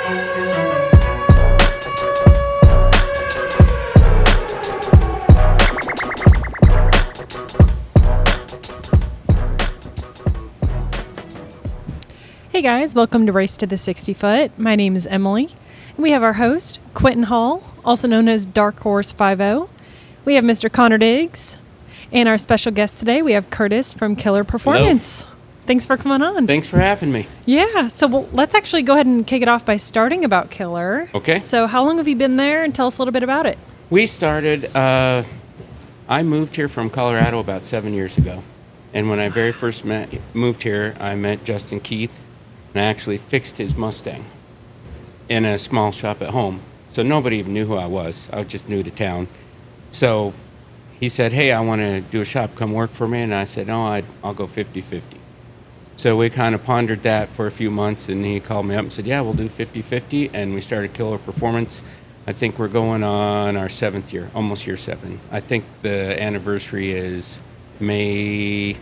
Hey guys, welcome to Race to the 60 Foot. My name is Emily, and we have our host, Quenton Hall, also known as Dark Horse 50. We have Mr. Connor Diggs, and our special guest today, we have Curtis from Killer Performance. Hello. Thanks for coming on. Thanks for having me. Yeah, so let's actually go ahead and kick it off by starting about Killer. Okay. So how long have you been there, and tell us a little bit about it. We started, I moved here from Colorado about 7 years ago. And when I very first moved here, I met Justin Keith, and I actually fixed his Mustang in a small shop at home. So nobody even knew who I was. I was just new to town. So he said, hey, I want to do a shop. Come work for me. And I said, no, I'll go 50-50. So we kind of pondered that for a few months, and he called me up and said, yeah, we'll do 50-50. And we started Killer Performance. I think we're going on our 7th year, almost year 7. I think the anniversary is May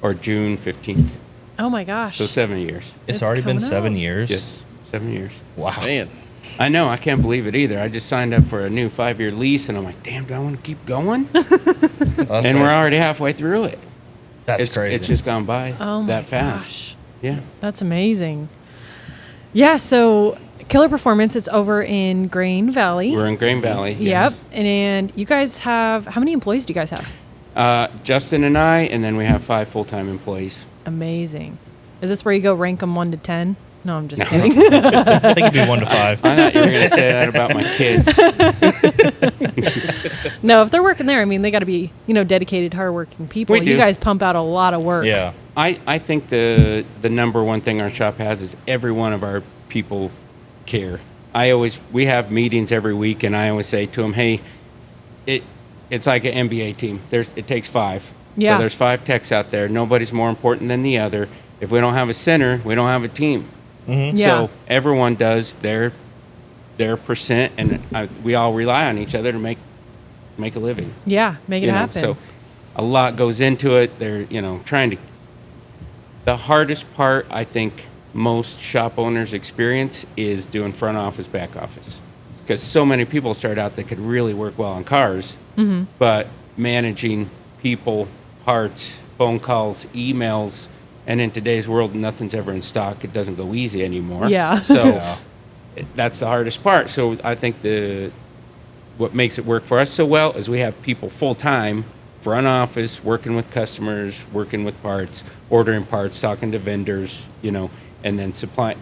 or June 15th. Oh my gosh. So 7 years. It's already been 7 years? Yes, 7 years. Wow. Man. I know, I can't believe it either. I just signed up for a new 5-year lease, and I'm like, damn, do I want to keep going? And we're already halfway through it. That's crazy. It's just gone by that fast. Gosh. Yeah. That's amazing. Yeah, so Killer Performance, it's over in Grain Valley. We're in Grain Valley. Yes. Yep. And you guys have, how many employees do you guys have? Justin and I, and then we have 5 full-time employees. Amazing. Is this where you go rank them 1 to 10? No, I'm just kidding. I think it'd be 1 to 5. I thought you were going to say that about my kids. No, if they're working there, I mean, they got to be, dedicated, hardworking people. We do. You guys pump out a lot of work. Yeah. I think the number one thing our shop has is every one of our people care. We have meetings every week, and I always say to them, hey, it's like an NBA team. It takes 5. Yeah. So there's 5 techs out there. Nobody's more important than the other. If we don't have a center, we don't have a team. Mm-hmm. Yeah. So everyone does their percent, and we all rely on each other to make a living. Yeah, make it happen. So a lot goes into it. They're trying to. The hardest part, I think, most shop owners experience is doing front office, back office, because so many people start out that could really work well on cars, but managing people, parts, phone calls, emails, and in today's world, nothing's ever in stock. It doesn't go easy anymore. Yeah. So that's the hardest part. So I think what makes it work for us so well is we have people full time, front office, working with customers, working with parts, ordering parts, talking to vendors, and then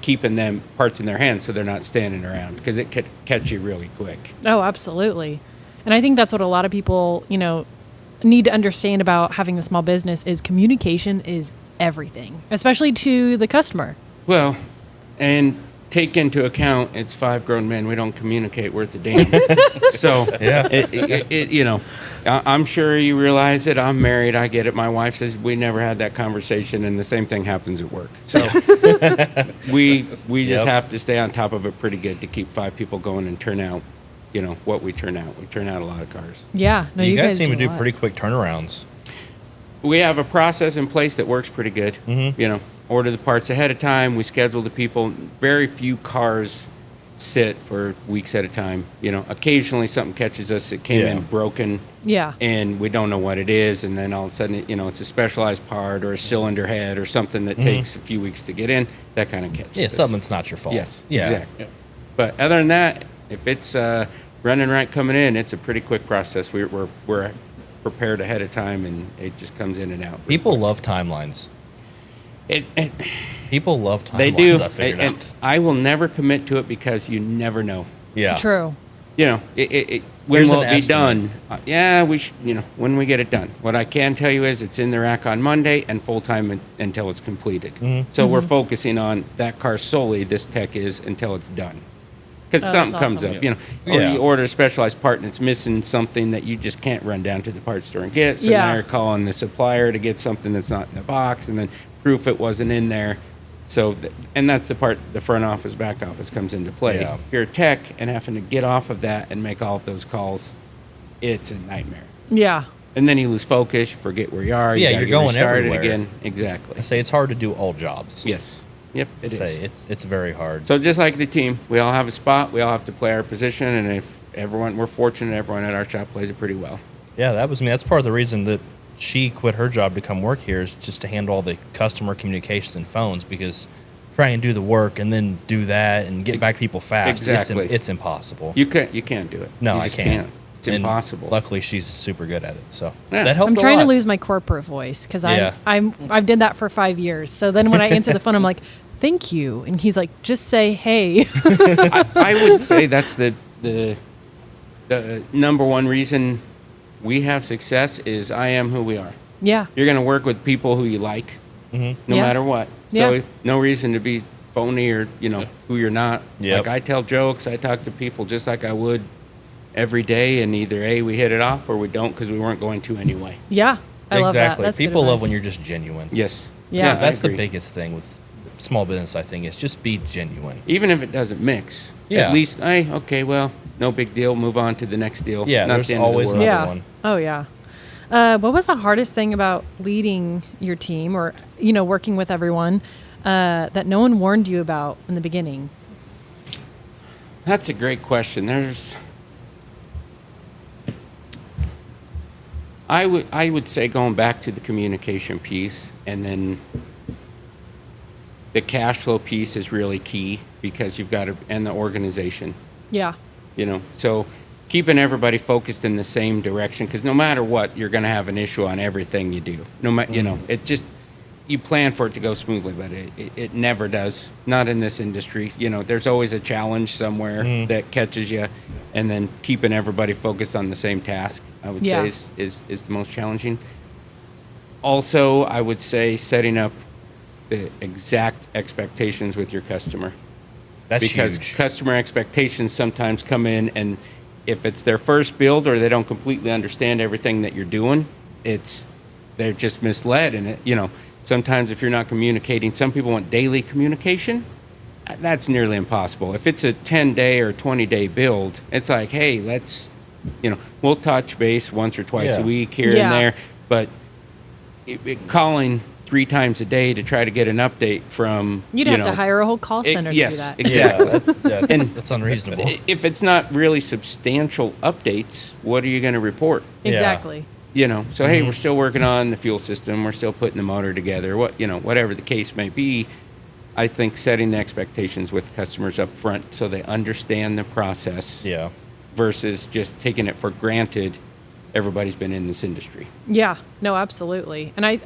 keeping them parts in their hands so they're not standing around, because it could catch you really quick. Oh, absolutely. And I think that's what a lot of people, need to understand about having a small business is communication is everything, especially to the customer. Well, and take into account it's 5 grown men. We don't communicate worth a damn. So, Yeah. I'm sure you realize it. I'm married. I get it. My wife says we never had that conversation, and the same thing happens at work. So we just have to stay on top of it pretty good to keep 5 people going and turn out, what we turn out. We turn out a lot of cars. Yeah. No, you guys seem to a do lot. pretty quick turnarounds. We have a process in place that works pretty good. Mm-hmm. Order the parts ahead of time. We schedule the people. Very few cars sit for weeks at a time. Occasionally something catches us. It came in broken. Yeah. And we don't know what it is. And then all of a sudden, it's a specialized part or a cylinder head or something that takes a few weeks to get in. That kind of catches us. Something that's not your fault. Yes, Yeah. exactly. Yeah. But other than that, if it's running right coming in, it's a pretty quick process. We're prepared ahead of time, and it just comes in and out. People love timelines. People love timelines. They do. I figured out. I will never commit to it because you never know. Yeah. True. When There's will an it be estimate. done? We should, when we get it done. What I can tell you is it's in the rack on Monday and full time until it's completed. So we're focusing on that car solely. This tech is until it's done. Because something comes awesome. up, or you order a specialized part and it's missing something that you just can't run down to the parts store and get. So now you're calling the supplier to get something that's not in the box, and then proof it wasn't in there. So, and that's the part the front office, back office comes into play. Yeah. If you're a tech and having to get off of that and make all of those calls, it's a nightmare. Yeah. And then you lose focus, you forget where you are. Yeah, you gotta you're get going restarted everywhere. again. Exactly. I say it's hard to do all jobs. Yes. Yep, it is. It's very hard. So just like the team, we all have a spot. We all have to play our position, and if we're fortunate, everyone at our shop plays it pretty well. Yeah, that's part of the reason that she quit her job to come work here, is just to handle all the customer communications and phones, because try and do the work and then do that and get back to people fast. Exactly. It's impossible. You can't do it. No, you I just can't. It's impossible. Luckily, she's super good at it, so Yeah. that helped I'm a trying lot. to lose my corporate voice because Yeah. I've did that for 5 years. So then when I answer the phone, I'm like, "Thank you," and he's like, "Just say hey." I would say that's the number one reason we have success is I am who we are. Yeah. You're going to work with people who you like, no Yeah. matter what. So Yeah. no reason to be phony or who you're not. Yep. Like I tell jokes, I talk to people just like I would every day, and either A, we hit it off, or we don't because we weren't going to anyway. Yeah. I love that. Exactly. That's good People love advice. when you're just genuine. Yes. Yeah. I That's the agree. biggest thing with small business, I think, is just be genuine. Even if it doesn't mix, Yeah. at least okay, well, no big deal. Move on to the next deal. Yeah, Not there's the end of the always world. another Yeah. one. Oh yeah. What was the hardest thing about leading your team, or working with everyone, that no one warned you about in the beginning? That's a great question. I would say going back to the communication piece, and then the cash flow piece is really key because you've got to, and the organization, Yeah. so keeping everybody focused in the same direction, because no matter what, you're going to have an issue on everything you do. No matter, it just, you plan for it to go smoothly, but it never does. Not in this industry. There's always a challenge somewhere that catches you, and then keeping everybody focused on the same task, I would Yeah. say is the most challenging. Also, I would say setting up the exact expectations with your customer. That's Because huge. customer expectations sometimes come in, and if it's their first build or they don't completely understand everything that you're doing, they're just misled. And sometimes if you're not communicating, some people want daily communication. That's nearly impossible. If it's a 10-day or 20-day build, it's like, hey, we'll touch base once or twice Yeah. a week here Yeah. and there, but calling 3 times a day to try to get an update from You'd have to hire a whole call center to do yes, that. exactly. Yeah, that's unreasonable. If it's not really substantial updates, what are you going to report? Exactly. So hey, we're still working on the fuel system, we're still putting the motor together, whatever the case may be. I think setting the expectations with customers up front so they understand the process Yeah. versus just taking it for granted. Everybody's been in this industry. Yeah, no, absolutely. And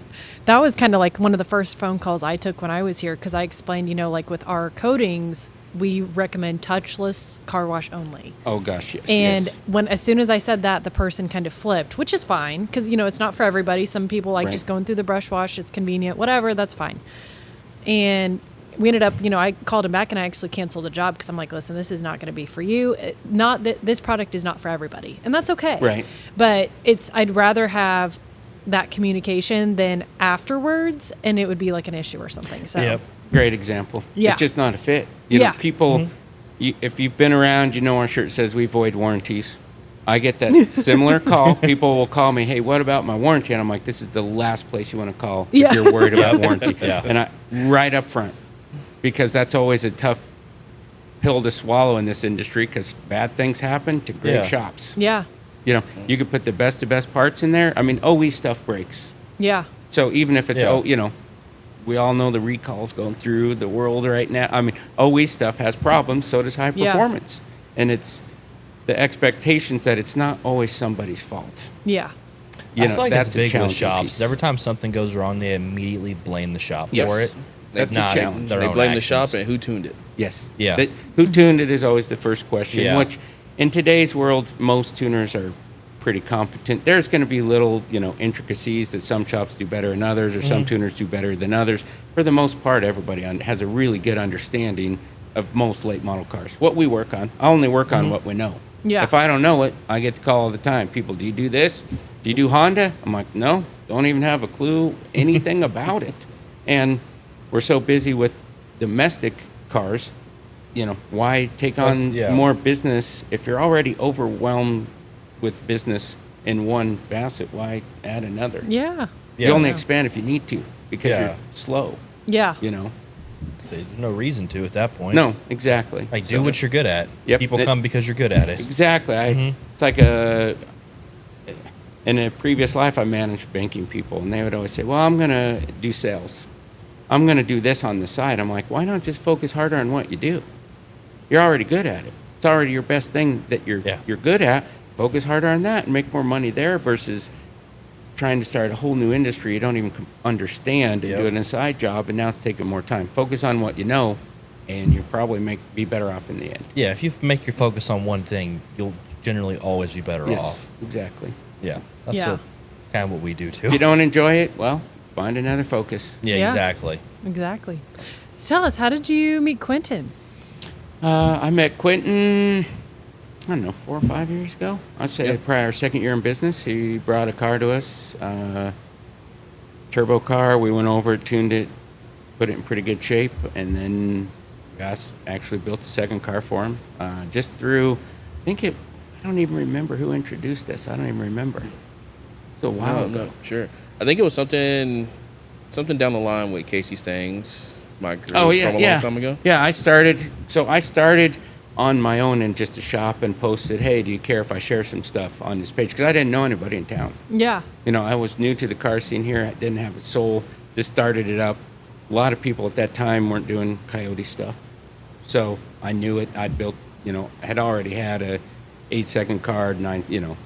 that was kind of like one of the first phone calls I took when I was here, because I explained, like with our coatings, we recommend touchless car wash only. Oh gosh, yes. And yes. as soon as I said that, the person kind of flipped, which is fine because, it's not for everybody. Some people like Right. just going through the brush wash. It's convenient, whatever, that's fine. And we ended up, I called him back and I actually canceled the job because I'm like, listen, this is not going to be for you. Not that this product is not for everybody, and that's okay. Right. But I'd rather have that communication than afterwards, and it would be like an issue or something. So Yep. Great example. Yeah. It's just not a fit. Yeah. People, if you've been around, our shirt says we void warranties. I get that similar call. People will call me, hey, what about my warranty? And I'm like, this is the last place you want to call Yeah. if you're worried about warranty. Yeah. And right up front, because that's always a tough pill to swallow in this industry, because bad things happen to great Yeah. shops. yeah, You could put the best of best parts in there. I mean, OE stuff breaks. yeah, So even if it's, Yeah. we all know the recalls going through the world right now. I mean, OE stuff has problems, so does high Yeah. performance. And it's the expectations that it's not always somebody's fault. yeah, I feel like that's it's a big with challenging shops. piece. Every time something goes wrong, they immediately blame the shop Yes. for it. That's a Not challenge. their They own blame the actions. shop and who tuned it. Yes. Yeah. Who tuned it is always the first question, Yeah. which in today's world, most tuners are pretty competent. There's going to be little, intricacies that some shops do better than others, or some tuners do better than others. For the most part, everybody has a really good understanding of most late model cars. What we work on, I only work on what we know. Yeah. If I don't know it, I get the call all the time. People, do you do this? Do you do Honda? I'm like, no, don't even have a clue anything about it. And we're so busy with domestic cars, why take Plus, on yeah. more business if you're already overwhelmed with business in one facet? Why add another? yeah, Yeah. You only Yeah. expand if you need to, because Yeah. you're slow, yeah. There's no reason to at that point. No, exactly. Like, do what you're good at. Yep. People come because you're good at it. Exactly. It's like in a previous life, I managed banking people, and they would always say, well, I'm going to do sales. I'm going to do this on the side. I'm like, why not just focus harder on what you do? You're already good at it. It's already your best thing that you're good at. Focus harder on that and make more money there versus trying to start a whole new industry you don't even understand and do it in a side job, and now it's taking more time. Focus on what you know, and you'll probably be better off in the end. Yeah, if you make your focus on one thing, you'll generally always be better off. Exactly. Yeah, that's kind of what we do too. If you don't enjoy it, well, find another focus. Yeah, exactly. Exactly. So tell us, how did you meet Quenton? I met Quenton, I don't know, 4 or 5 years ago. I'd say probably our second year in business. He brought a car to us, turbo car. We went over, tuned it, put it in pretty good shape, and then actually built a second car for him. Just through, I don't even remember who introduced us. I don't even remember. It's a while ago. No, sure. I think it was something down the line with Casey Stangs, my group, from a long time ago. Yeah, I started on my own in just a shop and posted, hey, do you care if I share some stuff on this page? Because I didn't know anybody in town. Yeah. I was new to the car scene here. I didn't have a soul. Just started it up. A lot of people at that time weren't doing Coyote stuff. So I knew it. I built, I had already had a 8-second car,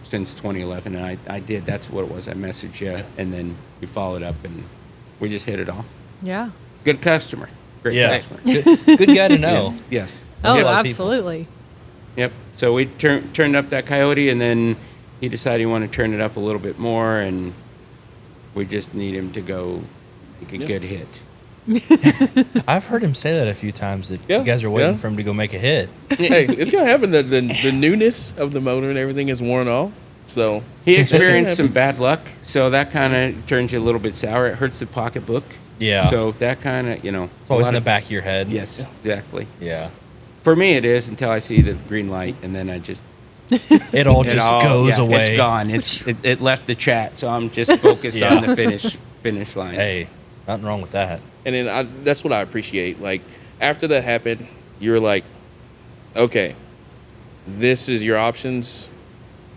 since 2011. And I did. That's what it was. I messaged you, and then we followed up, and we just hit it off. Yeah. Good customer. Great customer. Good guy to know. Yes. Oh, Yep. absolutely. Yep. So we turned up that Coyote, and then he decided he wanted to turn it up a little bit more, and we just need him to go make a good hit. I've heard him say that a few times, that you guys are waiting for him to go make a hit. Hey, it's going to happen. The newness of the motor and everything is worn off. So he experienced some bad luck, so that kind of turns you a little bit sour. It hurts the pocketbook. Yeah. So that kind of, it's always in the back of your head. Yes, exactly. Yeah. For me, it is until I see the green light, and then I just it all just goes away. It's gone. It left the chat, so I'm just focused on the finish line. Hey, nothing wrong with that. And then that's what I appreciate. Like, after that happened, you're like, okay, this is your options.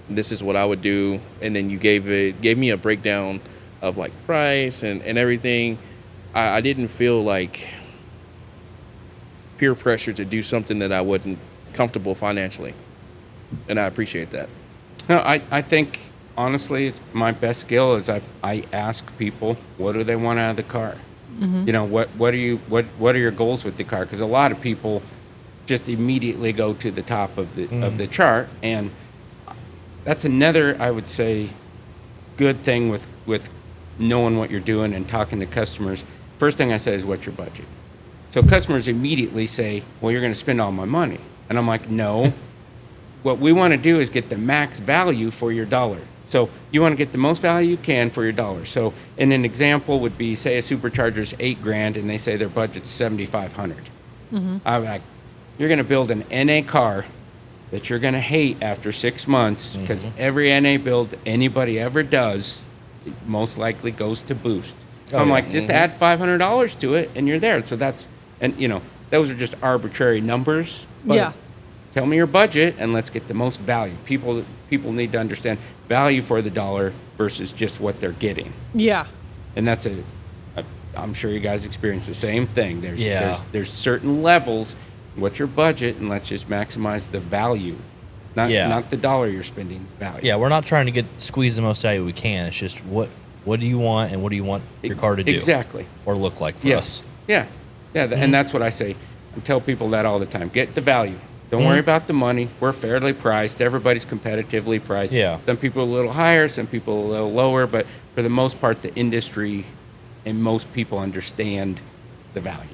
This is what I would do. And then you gave me a breakdown of like price and everything. I didn't feel like peer pressure to do something that I wasn't comfortable financially. And I appreciate that. No, I think, honestly, it's my best skill is I ask people, what do they want out of the car? Mm-hmm. What are your goals with the car? Because a lot of people just immediately go to the top of the chart, and that's another, I would say, good thing with knowing what you're doing and talking to customers. First thing I say is, what's your budget? So customers immediately say, well, you're going to spend all my money. And I'm like, no. What we want to do is get the max value for your dollar. So you want to get the most value you can for your dollar. So an example would be, say a supercharger's $8,000 and they say their budget's $7,500. Mm-hmm. I'm like, you're going to build an NA car that you're going to hate after 6 months, because every NA build anybody ever does, it most likely goes to boost. I'm like, just add $500 to it and you're there. So those are just arbitrary numbers. But tell me your budget and let's get the most value. People need to understand value for the dollar versus just what they're getting. Yeah. And that's I'm sure you guys experience the same thing. There's certain levels. What's your budget? And let's just maximize the value. Not the dollar you're spending, value. Yeah, we're not trying to squeeze the most value we can. It's just what do you want and what do you want your car to do? Exactly. Or look like for us. Yeah. Yeah, and that's what I say. I tell people that all the time. Get the value. Don't worry about the money. We're fairly priced. Everybody's competitively priced. Yeah. Some people a little higher, some people a little lower, but for the most part, the industry and most people understand the value.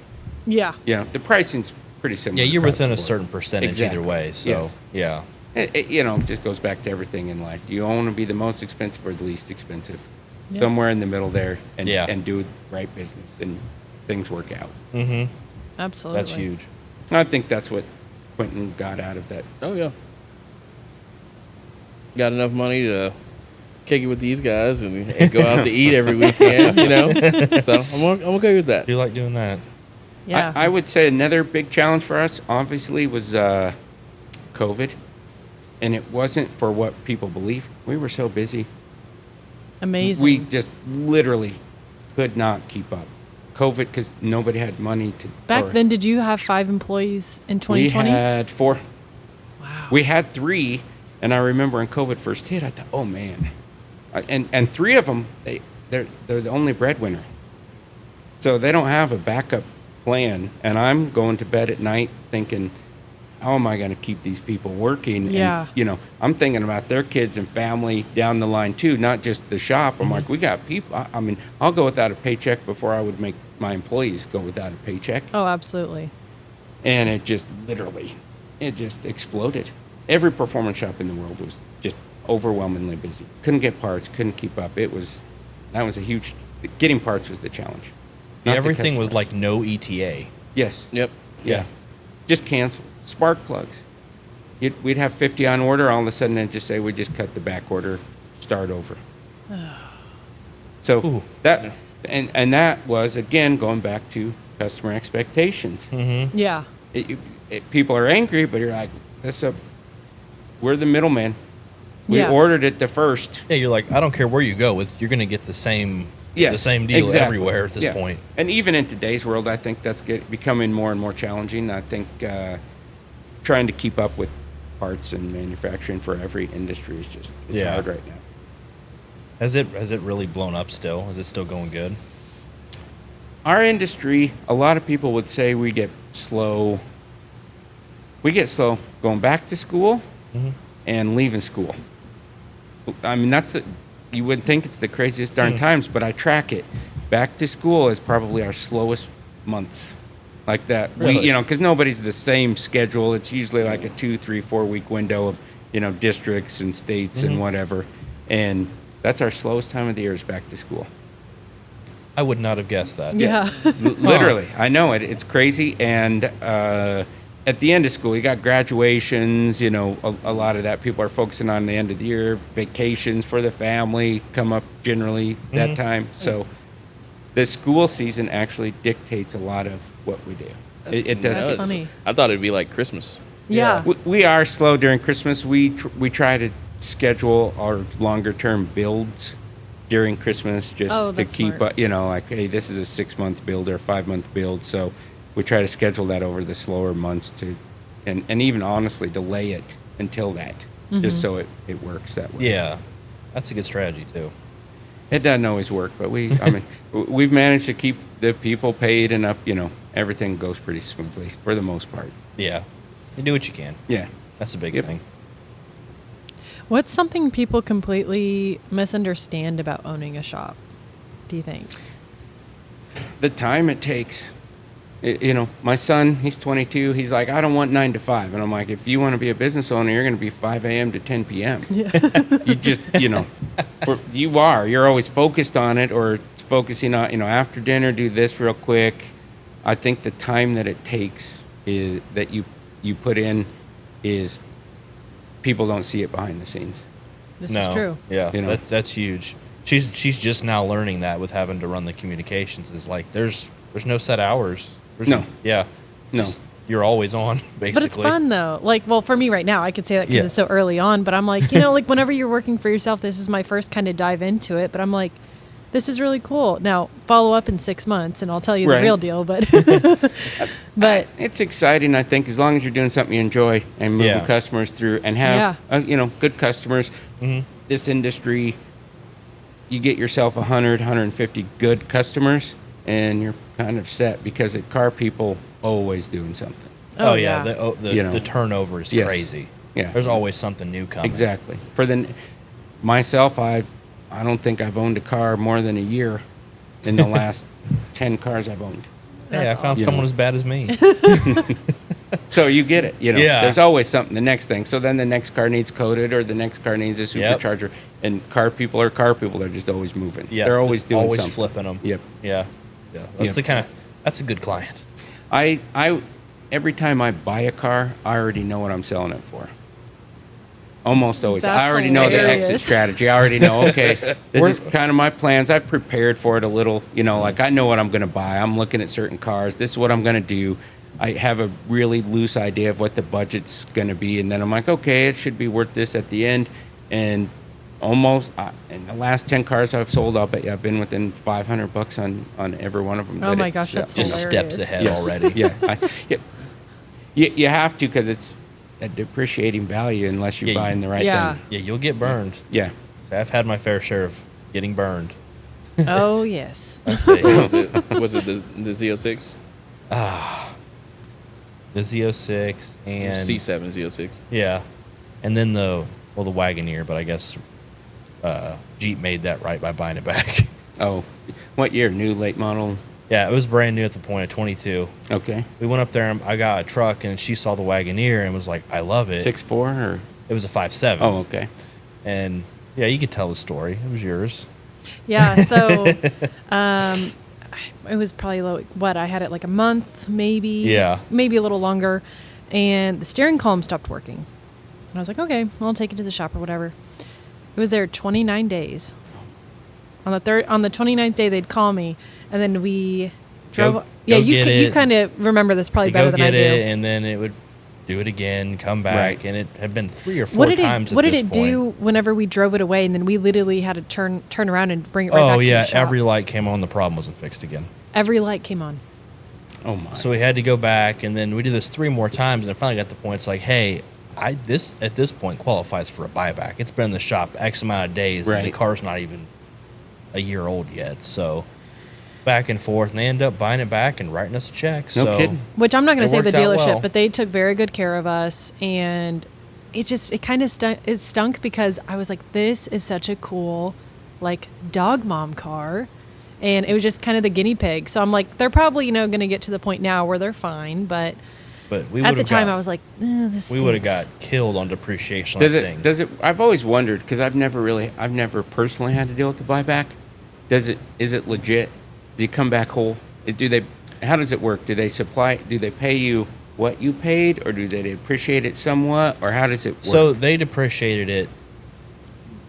Yeah. The pricing's pretty similar. Yeah, you're within a certain percentage either way. So, yeah. It just goes back to everything in life. Do you want to be the most expensive or the least expensive? Yeah. Somewhere in the middle there, and do the right business, and things work out. Mm-hmm. Absolutely. That's huge. I think that's what Quenton got out of that. Oh, yeah. Got enough money to kick it with these guys and go out to eat every weekend, So I'm okay with that. Do you like doing that? Yeah. I would say another big challenge for us, obviously, was COVID. And it wasn't for what people believe. We were so busy. Amazing. We just literally could not keep up. COVID, because nobody had money to. Back then, did you have 5 employees in 2020? We had 4. Wow. We had 3, and I remember when COVID first hit, I thought, oh man, and 3 of them, they're the only breadwinner, so they don't have a backup plan. And I'm going to bed at night thinking, how am I going to keep these people working? Yeah. And, I'm thinking about their kids and family down the line too, not just the shop. I'm like, we got people. I mean, I'll go without a paycheck before I would make my employees go without a paycheck. Oh, absolutely. And it just exploded. Every performance shop in the world was just overwhelmingly busy. Couldn't get parts, couldn't keep up. That was a huge, getting parts was the challenge. Not the Everything was customers. like no ETA. Yes. Yep. Yeah. Just canceled. Spark plugs. We'd have 50 on order. All of a sudden, it'd just say, we just cut the back order, start over. So Ooh. that, and that was, again, going back to customer expectations. Mm-hmm. Yeah. People are angry, but you're like, we're the middleman. We Yeah. ordered it the first. Yeah, you're like, I don't care where you go, you're going to get the same Yes, deal exactly. everywhere at this Yeah. point. And even in today's world, I think that's becoming more and more challenging. I think trying to keep up with parts and manufacturing for every industry is it's Yeah. hard right now. Has it really blown up still? Is it still going good? Our industry, a lot of people would say we get slow. We get slow going back to school and leaving school. I mean, you would think it's the craziest darn times, but I track it. Back to school is probably our slowest months. Like that. Really? Because nobody's the same schedule. It's usually like a 2, 3, 4 week window of, districts and states and whatever. And that's our slowest time of the year is back to school. I would not have guessed that. Yeah. Literally. I know it. It's crazy. And at the end of school, you got graduations, a lot of that. People are focusing on the end of the year. Vacations for the family come up generally that time. So the school season actually dictates a lot of what we do. It does. That's funny. I thought it'd be like Christmas. Yeah. We are slow during Christmas. We try to schedule our longer term builds during Christmas just Oh, to that's keep smart. like, hey, this is a 6-month build or a 5-month build. So we try to schedule that over the slower months and even honestly delay it until that, just so it works that way. Yeah. That's a good strategy, too. It doesn't always work, but we've managed to keep the people paid and up, everything goes pretty smoothly for the most part. Yeah. You do what you can. Yeah. That's a big Yep. thing. What's something people completely misunderstand about owning a shop, do you think? The time it takes. My son, he's 22. He's like, I don't want 9 to 5. And I'm like, if you want to be a business owner, you're going to be 5 a.m. to 10 p.m. Yeah. You just, you're always focused on it, or it's focusing on, after dinner, do this real quick. I think the time that it takes is that you put in is people don't see it behind the scenes. This is true. Yeah, You know? that's huge. She's just now learning that with having to run the communications. Is like there's no set hours. No. Yeah. No. Just- you're always on, basically. But it's fun though. For me right now, I could say that because Yeah. it's so early on. But I'm like, like whenever you're working for yourself, this is my first kind of dive into it. But I'm like, this is really cool. Now follow up in 6 months, and I'll tell you the Right. real deal. But but It's exciting, I think, as long as you're doing something you enjoy and moving Yeah. customers through and have, good customers. This industry, you get yourself 100, 150 good customers, and you're kind of set because at car people always doing something. Oh, yeah. You know. The turnover is Yes. crazy. Yeah. There's always something new coming. Exactly. Myself, I don't think I've owned a car more than a year in the last 10 cars I've owned. Hey, I That's found awesome. someone as bad as me. So you get it, Yeah. There's always something, the next thing. So then the next car needs coated or the next car needs a Yep. supercharger. And car people are just always moving. Yeah, They're always doing always something. flipping them. Yep. Yeah. That's Yep. that's a good client. I every time I buy a car, I already know what I'm selling it for. Almost always. That's I already know the hilarious. exit strategy. I already know, okay, this is kind of my plans. I've prepared for it a little, like I know what I'm going to buy. I'm looking at certain cars. This is what I'm going to do. I have a really loose idea of what the budget's going to be. And then I'm like, okay, it should be worth this at the end. And almost, in the last 10 cars I've sold, I'll bet you I've been within $500 on every one of them. Oh my gosh, that's Just hilarious. steps ahead Yes. already. Yeah. You have to, because it's a depreciating value unless you're Yeah, buying the right Yeah. thing. Yeah, you'll get burned. Yeah. So I've had my fair share of getting burned. Oh yes. I say, Was it the Z06? the Z06 and C7 Z06. yeah, and then the Wagoneer, but I guess Jeep made that right by buying it back. Oh, what year? New, late model? Yeah, it was brand new at the point of 22. Okay. We went up there and I got a truck and she saw the Wagoneer and was like, I love it. 6'4" or? It was a 5.7. Oh, okay. And yeah, you could tell the story. It was yours. Yeah. So, it was probably what I had it like a month, maybe. Yeah. Maybe a little longer, and the steering column stopped working. And I was like, okay, well, I'll take it to the shop or whatever. It was there 29 days. On the 29th day, they'd call me, and then we drove. Go you get you it. kind of remember this probably You better go than I get do. it, and then it would do it again, come back, Right. and it had been 3 or 4 What did times. it? What at did this it point. do whenever we drove it away, and then we literally had to turn around and bring it right back Oh to yeah, the shop? every light came on. The problem wasn't fixed again. Every light came on. Oh, my. So we had to go back, and then we did this 3 more times, and it finally got to the point. It's like, hey, this at this point qualifies for a buyback. It's been in the shop X amount of days, and Right. the car's not even a year old yet. So back and forth, and they end up buying it back and writing us a check. No So kidding. Which I'm not going It to say the worked out dealership, well. but they took very good care of us, and it kind of stunk because I was like, this is such a cool, like, dog mom car, and it was just kind of the guinea pig. So I'm like, they're probably going to get to the point now where they're fine, but we at the would've time got- I was like, this. we would have stinks. got killed on depreciation. on Does the it? thing. Does it? I've always wondered, because I've never personally had to deal with the buyback. Is it legit? Do you come back whole? How does it work? Do they pay you what you paid, or do they depreciate it somewhat, or how does it work? So they depreciated it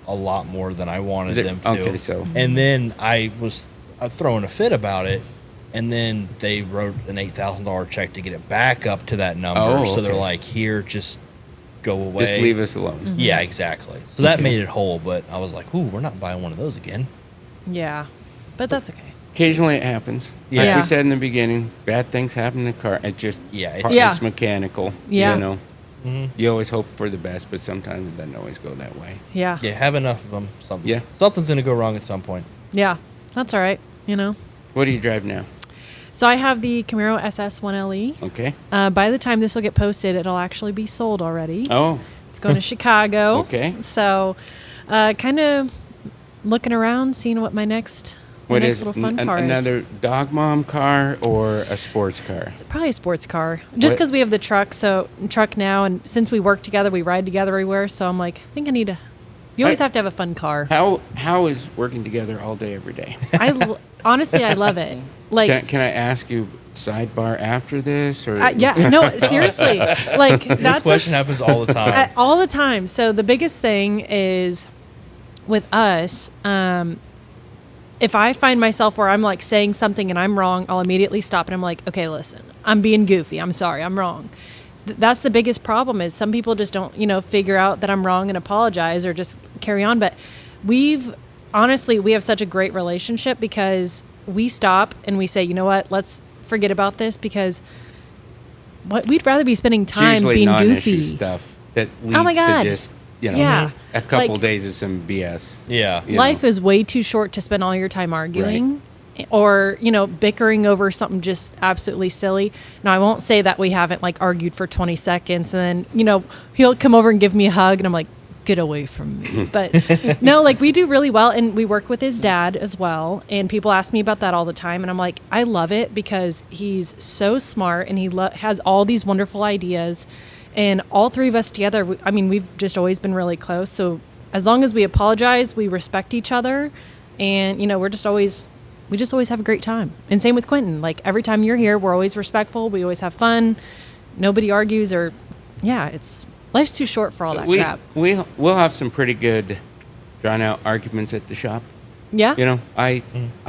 a lot more than I wanted Is it- them to. okay, so- And then I was throwing a fit about it, and then they wrote an $8,000 check to get it back up to that number. Oh, So they're okay. like, "Here, just go away." just leave us alone. Yeah, exactly. So that Okay. made it whole. But I was like, "Ooh, we're not buying one of those again." Yeah, but that's okay. Occasionally it happens. Yeah. Like Yeah. we said in the beginning, bad things happen in the car. It just Yeah, it's part- Yeah. it's mechanical. Yeah. You know, Mm-hmm. you always hope for the best, but sometimes it doesn't always go that way. Yeah. Yeah, have enough of them. Yeah. Something's gonna go wrong at some point. Yeah, that's all right. What do you drive now? So I have the Camaro SS 1LE. Okay. By the time this will get posted, it'll actually be sold already. Oh, It's going to Chicago. Okay. So, kind of looking around, seeing what my next little fun car is. another dog mom car or a sports car? Probably a sports car, just What- because we have the truck now, and since we work together, we ride together everywhere. So I'm like, I think I need a. You always I- have to have a fun car. How is working together all day every day? Honestly, I love it. Like, Can I ask you sidebar after this, or yeah, no, seriously, like that's This question what's- happens all the time. all the time. So the biggest thing is with us, if I find myself where I'm like saying something and I'm wrong, I'll immediately stop and I'm like, okay, listen, I'm being goofy. I'm sorry, I'm wrong. That's the biggest problem is some people just don't, figure out that I'm wrong and apologize or just carry on. But we have such a great relationship because we stop and we say, you know what, let's forget about this because we'd rather be spending it's time usually being non-issue goofy. stuff that leads Oh my God. to just Yeah. a couple Like- days of some BS. Yeah. You Life know. is way too short to spend all your time arguing or, bickering over something just absolutely silly. Now, I won't say that we haven't like argued for 20 seconds and then, he'll come over and give me a hug and I'm like, get away from me. But no, like we do really well. And we work with his dad as well. And people ask me about that all the time. And I'm like, I love it because he's so smart and he has all these wonderful ideas. And all three of us together, we've just always been really close. So as long as we apologize, we respect each other. And, we just always have a great time. And same with Quenton. Like every time you're here, we're always respectful. We always have fun. Nobody argues or, yeah, Life's too short for all that crap. We'll have some pretty good drawn out arguments at the shop. Yeah. You know, I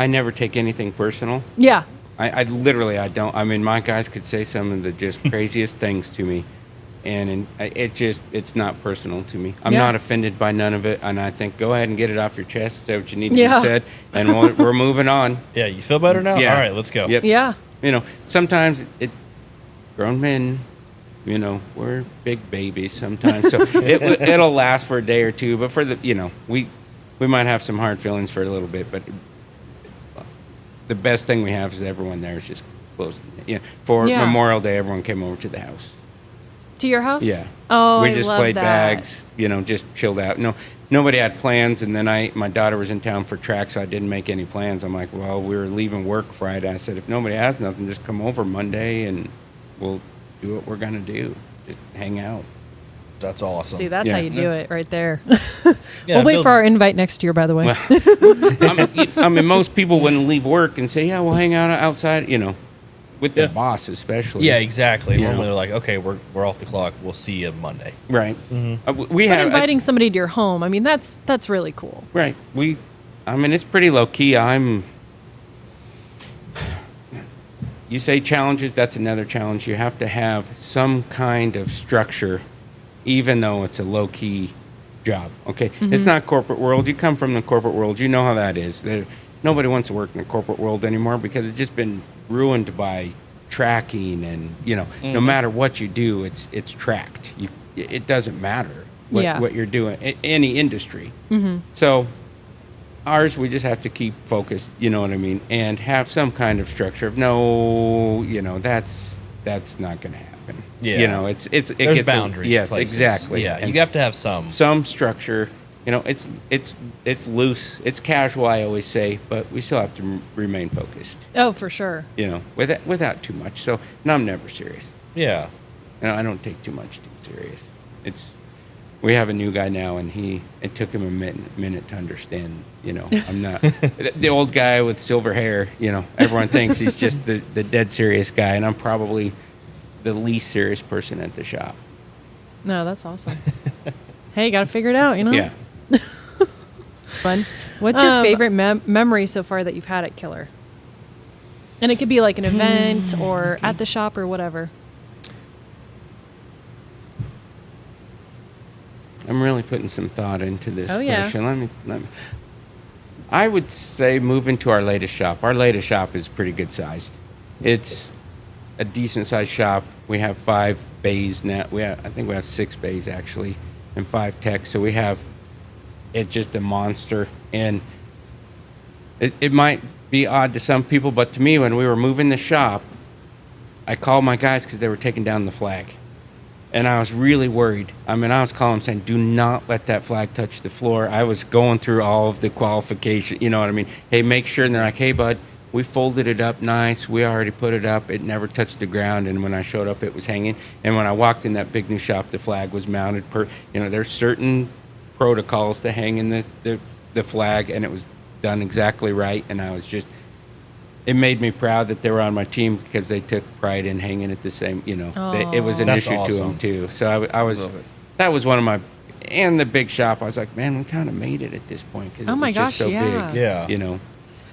never take anything personal. Yeah. I literally, I don't. I mean, my guys could say some of the just craziest things to me, and it's not personal to me. I'm Yeah. not offended by none of it, and I think go ahead and get it off your chest, say what you need to Yeah. be said, and we're moving on. Yeah, you feel better now? Yeah. All right, let's go. Yep. Yeah. You know, sometimes grown men, you know, we're big babies sometimes, so it'll last for a day or two, but for the, you know, we might have some hard feelings for a little bit, but the best thing we have is everyone there is just close. Yeah, for Yeah. Memorial Day, everyone came over to the house. To your house? Yeah. Oh, we I just love played that. bags, you know, just chilled out. No, nobody had plans, and then my daughter was in town for track, so I didn't make any plans. I'm like, well, we were leaving work Friday. I said, if nobody has nothing, just come over Monday, and we'll do what we're gonna do. Just hang out. That's awesome. See, that's Yeah. how you do it right there. Yeah, we'll wait build- for our invite next year, by the way. Well, I mean, most people wouldn't leave work and say, yeah, we'll hang out outside, you know, with the Yeah. boss especially. Yeah, exactly. You Normally know. they're like, okay, we're off the clock. We'll see you Monday. Right. We But have inviting somebody to your home, I mean, that's really cool. right. I mean, it's pretty low key. You say challenges, that's another challenge. You have to have some kind of structure, even though it's a low key job. Okay. It's not corporate world. You come from the corporate world. You know how that is. Nobody wants to work in the corporate world anymore because it's just been ruined by tracking, and you know, no matter what you do, it's tracked. It doesn't matter what you're doing, any industry. So ours, we just have to keep focused, you know what I mean, and have some kind of structure of no, you know, that's not going to happen. Yeah. You know, it There's gets boundaries. yes, places. exactly. Yeah, And you have to have some. some structure. You know, it's loose, it's casual, I always say, but we still have to remain focused. Oh, for sure. You know, without too much. So, and I'm never serious. Yeah. You know, I don't take too much too serious. We have a new guy now, and it took him a minute to understand. You know, I'm not the old guy with silver hair. You know, everyone thinks he's just the dead serious guy, and I'm probably the least serious person at the shop. No, that's awesome. Hey, got to figure it out, you know? Yeah. Fun. What's your favorite memory so far that you've had at Killer? And it could be like an event or at the shop or whatever. I'm really putting some thought into this Oh, yeah. question. Let me. I would say moving to our latest shop. Our latest shop is pretty good sized. It's a decent sized shop. We have 5 bays now. I think we have 6 bays actually, and 5 techs. So it's just a monster. And it might be odd to some people, but to me, when we were moving the shop, I called my guys because they were taking down the flag. And I was really worried. I mean, I was calling them saying, do not let that flag touch the floor. I was going through all of the qualification, you know what I mean? Hey, make sure. And they're like, hey, bud, we folded it up nice. We already put it up. It never touched the ground. And when I showed up, it was hanging. And when I walked in that big new shop, the flag was mounted there's certain protocols to hang in the flag, and it was done exactly right. And I was just, it made me proud that they were on my team because they took pride in hanging it the same, you know. It was an That's issue to awesome. them too. So I was, that was one of my, and the big shop, I was like, man, we kind of made it at this point because Oh it was my just gosh, so yeah. big. Yeah. You know,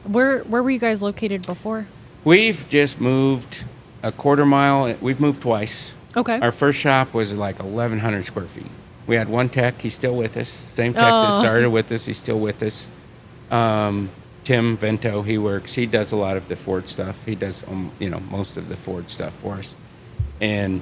Where were you guys located before? we've just moved a quarter mile. We've moved twice. Okay. Our first shop was like 1,100 square feet. We had one tech. He's still with us. Same tech that Oh. started with us. He's still with us. Tim Vento, he works. He does a lot of the Ford stuff. He does, most of the Ford stuff for us. And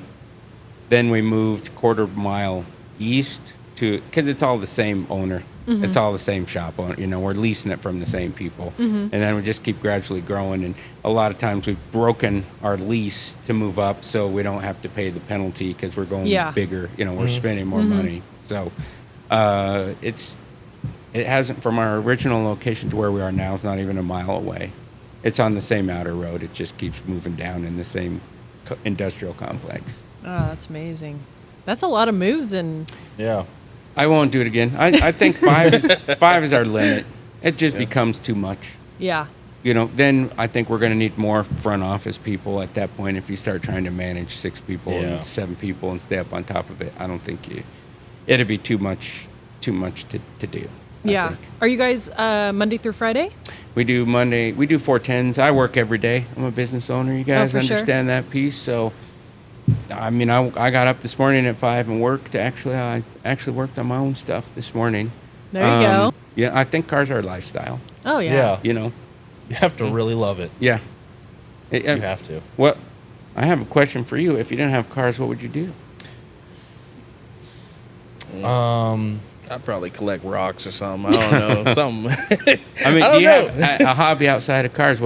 then we moved quarter mile east because it's all the same owner. It's all the same shop owner. You know, we're leasing it from the same people. And then we just keep gradually growing. And a lot of times we've broken our lease to move up so we don't have to pay the penalty because we're going Yeah. bigger. You know, we're spending more money. So it hasn't, from our original location to where we are now, it's not even a mile away. It's on the same outer road. It just keeps moving down in the same industrial complex. Oh, that's amazing. That's a lot of moves and Yeah. I won't do it again. I think 5 is our limit. It just becomes too much. yeah. then I think we're going to need more front office people at that point. If you start trying to manage 6 people and 7 people and stay up on top of it, I don't think it'd be too much to do. I think. Are you guys Monday through Friday? We do Monday. We do 410s. I work every day. I'm a business owner. You guys for sure. understand that piece. So, I mean, I got up this morning at 5 and worked. I actually worked on my own stuff this morning. There you go. Yeah, I think cars are a lifestyle. Oh, yeah. You have to really love it. Yeah. You have to. Well, I have a question for you. If you didn't have cars, what would you do? I'd probably collect rocks or something. I don't know. Something. I mean, I do you don't have a hobby outside of cars?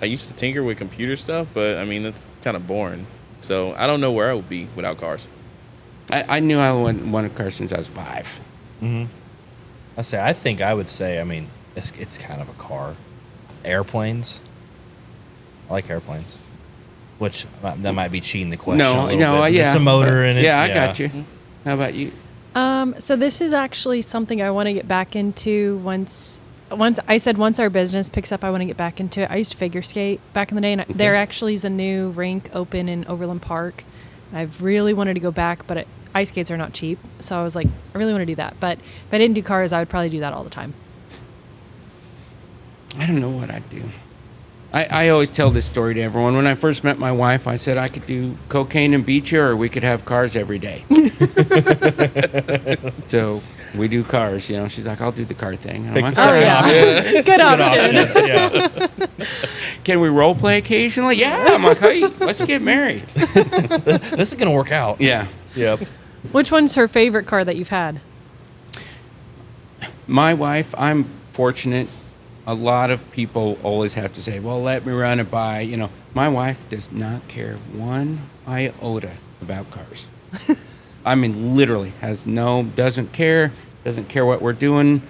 I used to tinker with computer stuff, but I mean, that's kind of boring. So I don't know where I would be without cars. I knew I wanted cars since I was 5. Mm-hmm. I think I would say, I mean, it's kind of a car. Airplanes. I like airplanes. Which, that might be cheating the question a little bit. Yeah. It's a motor in it. Yeah, I got you. How about you? So this is actually something I want to get back into once our business picks up, I want to get back into it. I used to figure skate back in the day, and there actually is a new rink open in Overland Park. I've really wanted to go back, but ice skates are not cheap. So I was like, I really want to do that. But if I didn't do cars, I would probably do that all the time. I don't know what I'd do. I always tell this story to everyone. When I first met my wife, I said I could do cocaine and beach her, or we could have cars every day. So we do cars. She's like, I'll do the car thing. And I'm like, Oh, yeah. Good option. Yeah. Can we role play occasionally? Yeah. I'm like, hey, let's get married. This is going to work out. Yeah. Yep. Which one's her favorite car that you've had? My wife, I'm fortunate. A lot of people always have to say, well, let me run it by. My wife does not care one iota about cars. I mean, literally doesn't care what we're doing.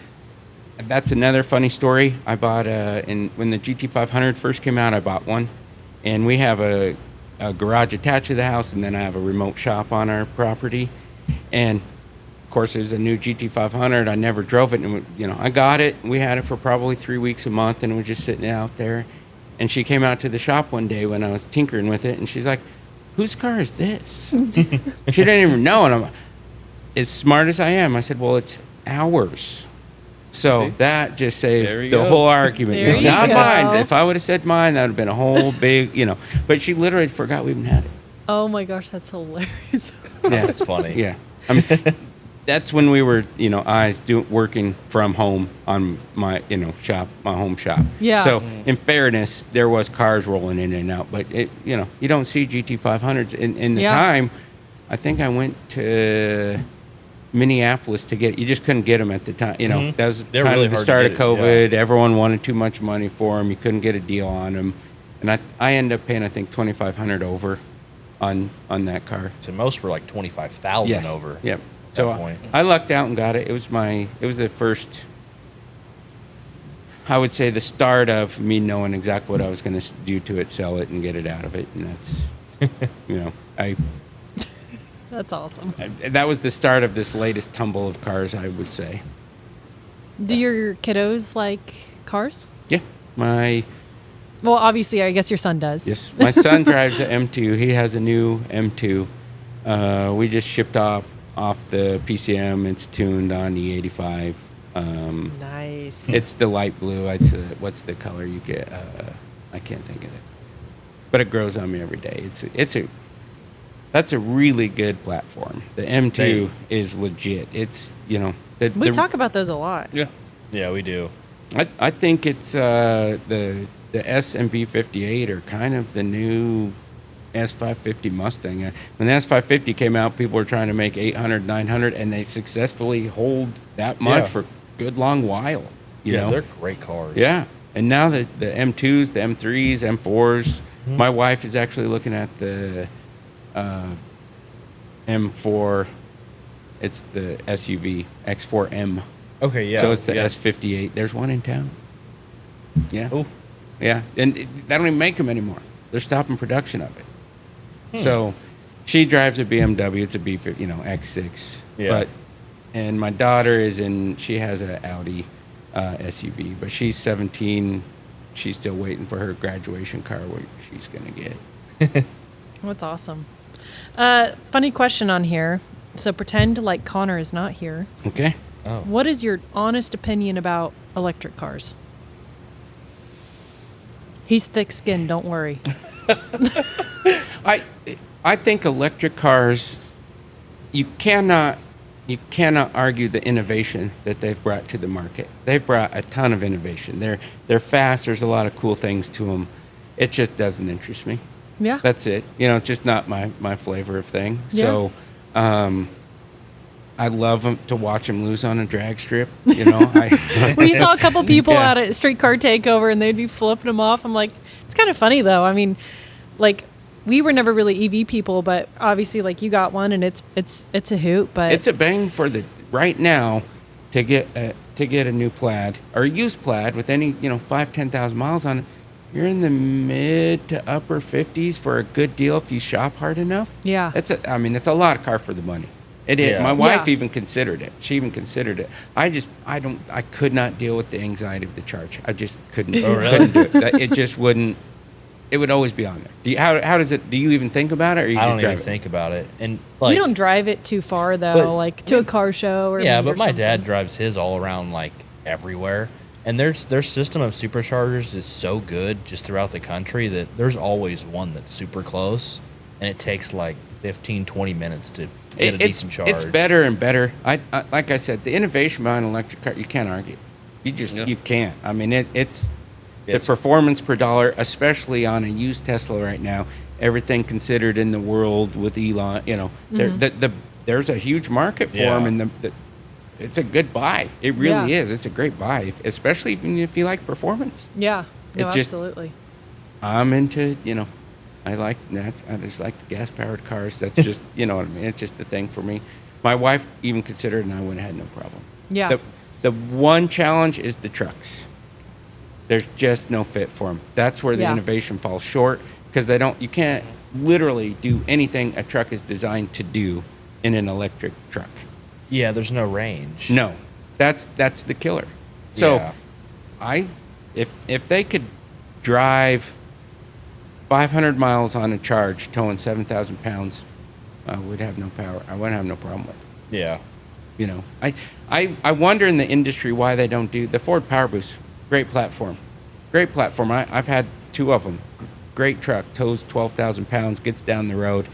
That's another funny story. I bought when the GT500 first came out, I bought one. And we have a garage attached to the house, and then I have a remote shop on our property. And of course, it was a new GT500. I never drove it, and I got it. We had it for probably 3 weeks a month, and it was just sitting out there. And she came out to the shop one day when I was tinkering with it, and she's like, "Whose car is this?" She didn't even know, and I'm as smart as I am. I said, "Well, it's ours." So that just saved the whole argument. There you Not go. mine. If I would have said mine, that would have been a whole big, But she literally forgot we even had it. Oh my gosh, that's hilarious. Yeah, That's funny. Yeah, I mean, that's when we were, working from home on my, my home shop. Yeah. So in fairness, there was cars rolling in and out, but you don't see GT500s in the time. I think I went to Minneapolis to get. You just couldn't get them at the time. That was They're kind really of the hard to start of get, COVID. Everyone wanted too much money for them. You couldn't get a deal on them, and I ended up paying I think $2,500 over on that car. So most were like 25,000 over. Yep. At So that point. I lucked out and got it. It was the first, I would say, the start of me knowing exactly what I was going to do to it, sell it, and get it out of it. And that's, That's awesome. that was the start of this latest tumble of cars, I would say. Do your kiddos like cars? Yeah. Well, obviously, I guess your son does. Yes. My son drives an M2. He has a new M2. We just shipped off the PCM. It's tuned on E85. Nice. It's the light blue. What's the color you get? I can't think of it. But it grows on me every day. That's a really good platform. The M2 is legit. It's we talk about those a lot. Yeah. Yeah, we do. I think it's the S and B58 are kind of the new S550 Mustang. When the S550 came out, people were trying to make 800, 900, and they successfully hold that much for a good long while. You know? They're great cars. Yeah. And now the M2s, the M3s, M4s, my wife is actually looking at the M4. It's the SUV, X4M. Okay, yeah. So it's the S58. There's one in town. Yeah. Oh. Yeah. And they don't even make them anymore. They're stopping production of it. So she drives a BMW. It's a B50, X6. Yeah. But and my daughter she has an Audi SUV, but she's 17. She's still waiting for her graduation car, which she's going to get. That's awesome. Funny question on here. So pretend like Connor is not here. Okay. Oh. What is your honest opinion about electric cars? He's thick-skinned, don't worry. I think electric cars, you cannot argue the innovation that they've brought to the market. They've brought a ton of innovation. They're fast. There's a lot of cool things to them. It just doesn't interest me. Yeah. That's it. Just not my flavor of thing. Yeah. So, I love to watch them lose on a drag strip. We saw a couple people Yeah. out at Streetcar Takeover, and they'd be flipping them off. I'm like, it's kind of funny though. I mean, like, we were never really EV people, but obviously, like, you got one, and it's a hoot. But it's a bang for right now to get a new Plaid or a used Plaid with any 5,000-10,000 miles on it. You're in the mid to upper 50s for a good deal if you shop hard enough. Yeah. It's a lot of car for the money. It is. Yeah. My wife Yeah. even considered it. She even considered it. I could not deal with the anxiety of the charge. I just couldn't. Oh, really? Couldn't do it. It just wouldn't. It would always be on there. How does it? Do you even think about it, or you I just don't drive even it? think about it. And you don't drive it too far though, But- like to a car show or yeah, meet but or my something. dad drives his all around like everywhere, and their system of superchargers is so good just throughout the country that there's always one that's super close, and it takes like 15-20 minutes to get a decent charge. It's better and better. I like I said, the innovation behind an electric car, you can't argue. You can't. I mean, it's the performance per dollar, especially on a used Tesla right now. Everything considered in the world with Elon, there's a huge market for them, and it's a good buy. It really is. It's a great buy, especially if you like performance. Yeah. No, It just- absolutely. I'm into, I like that. I just like the gas-powered cars. That's just, you know what I mean? It's just the thing for me. My wife even considered, and I would have had no problem. Yeah. The one challenge is the trucks. There's just no fit for them. That's where the Yeah. innovation falls short, because you can't literally do anything a truck is designed to do in an electric truck. Yeah, there's no range. No, that's the killer. So, Yeah. if they could drive 500 miles on a charge, towing 7,000 pounds, I would have no power. I wouldn't have no problem with it. Yeah. I wonder in the industry why they don't do the Ford Power Boost. Great platform. I've had two of them. Great truck, tows 12,000 pounds, gets down the road.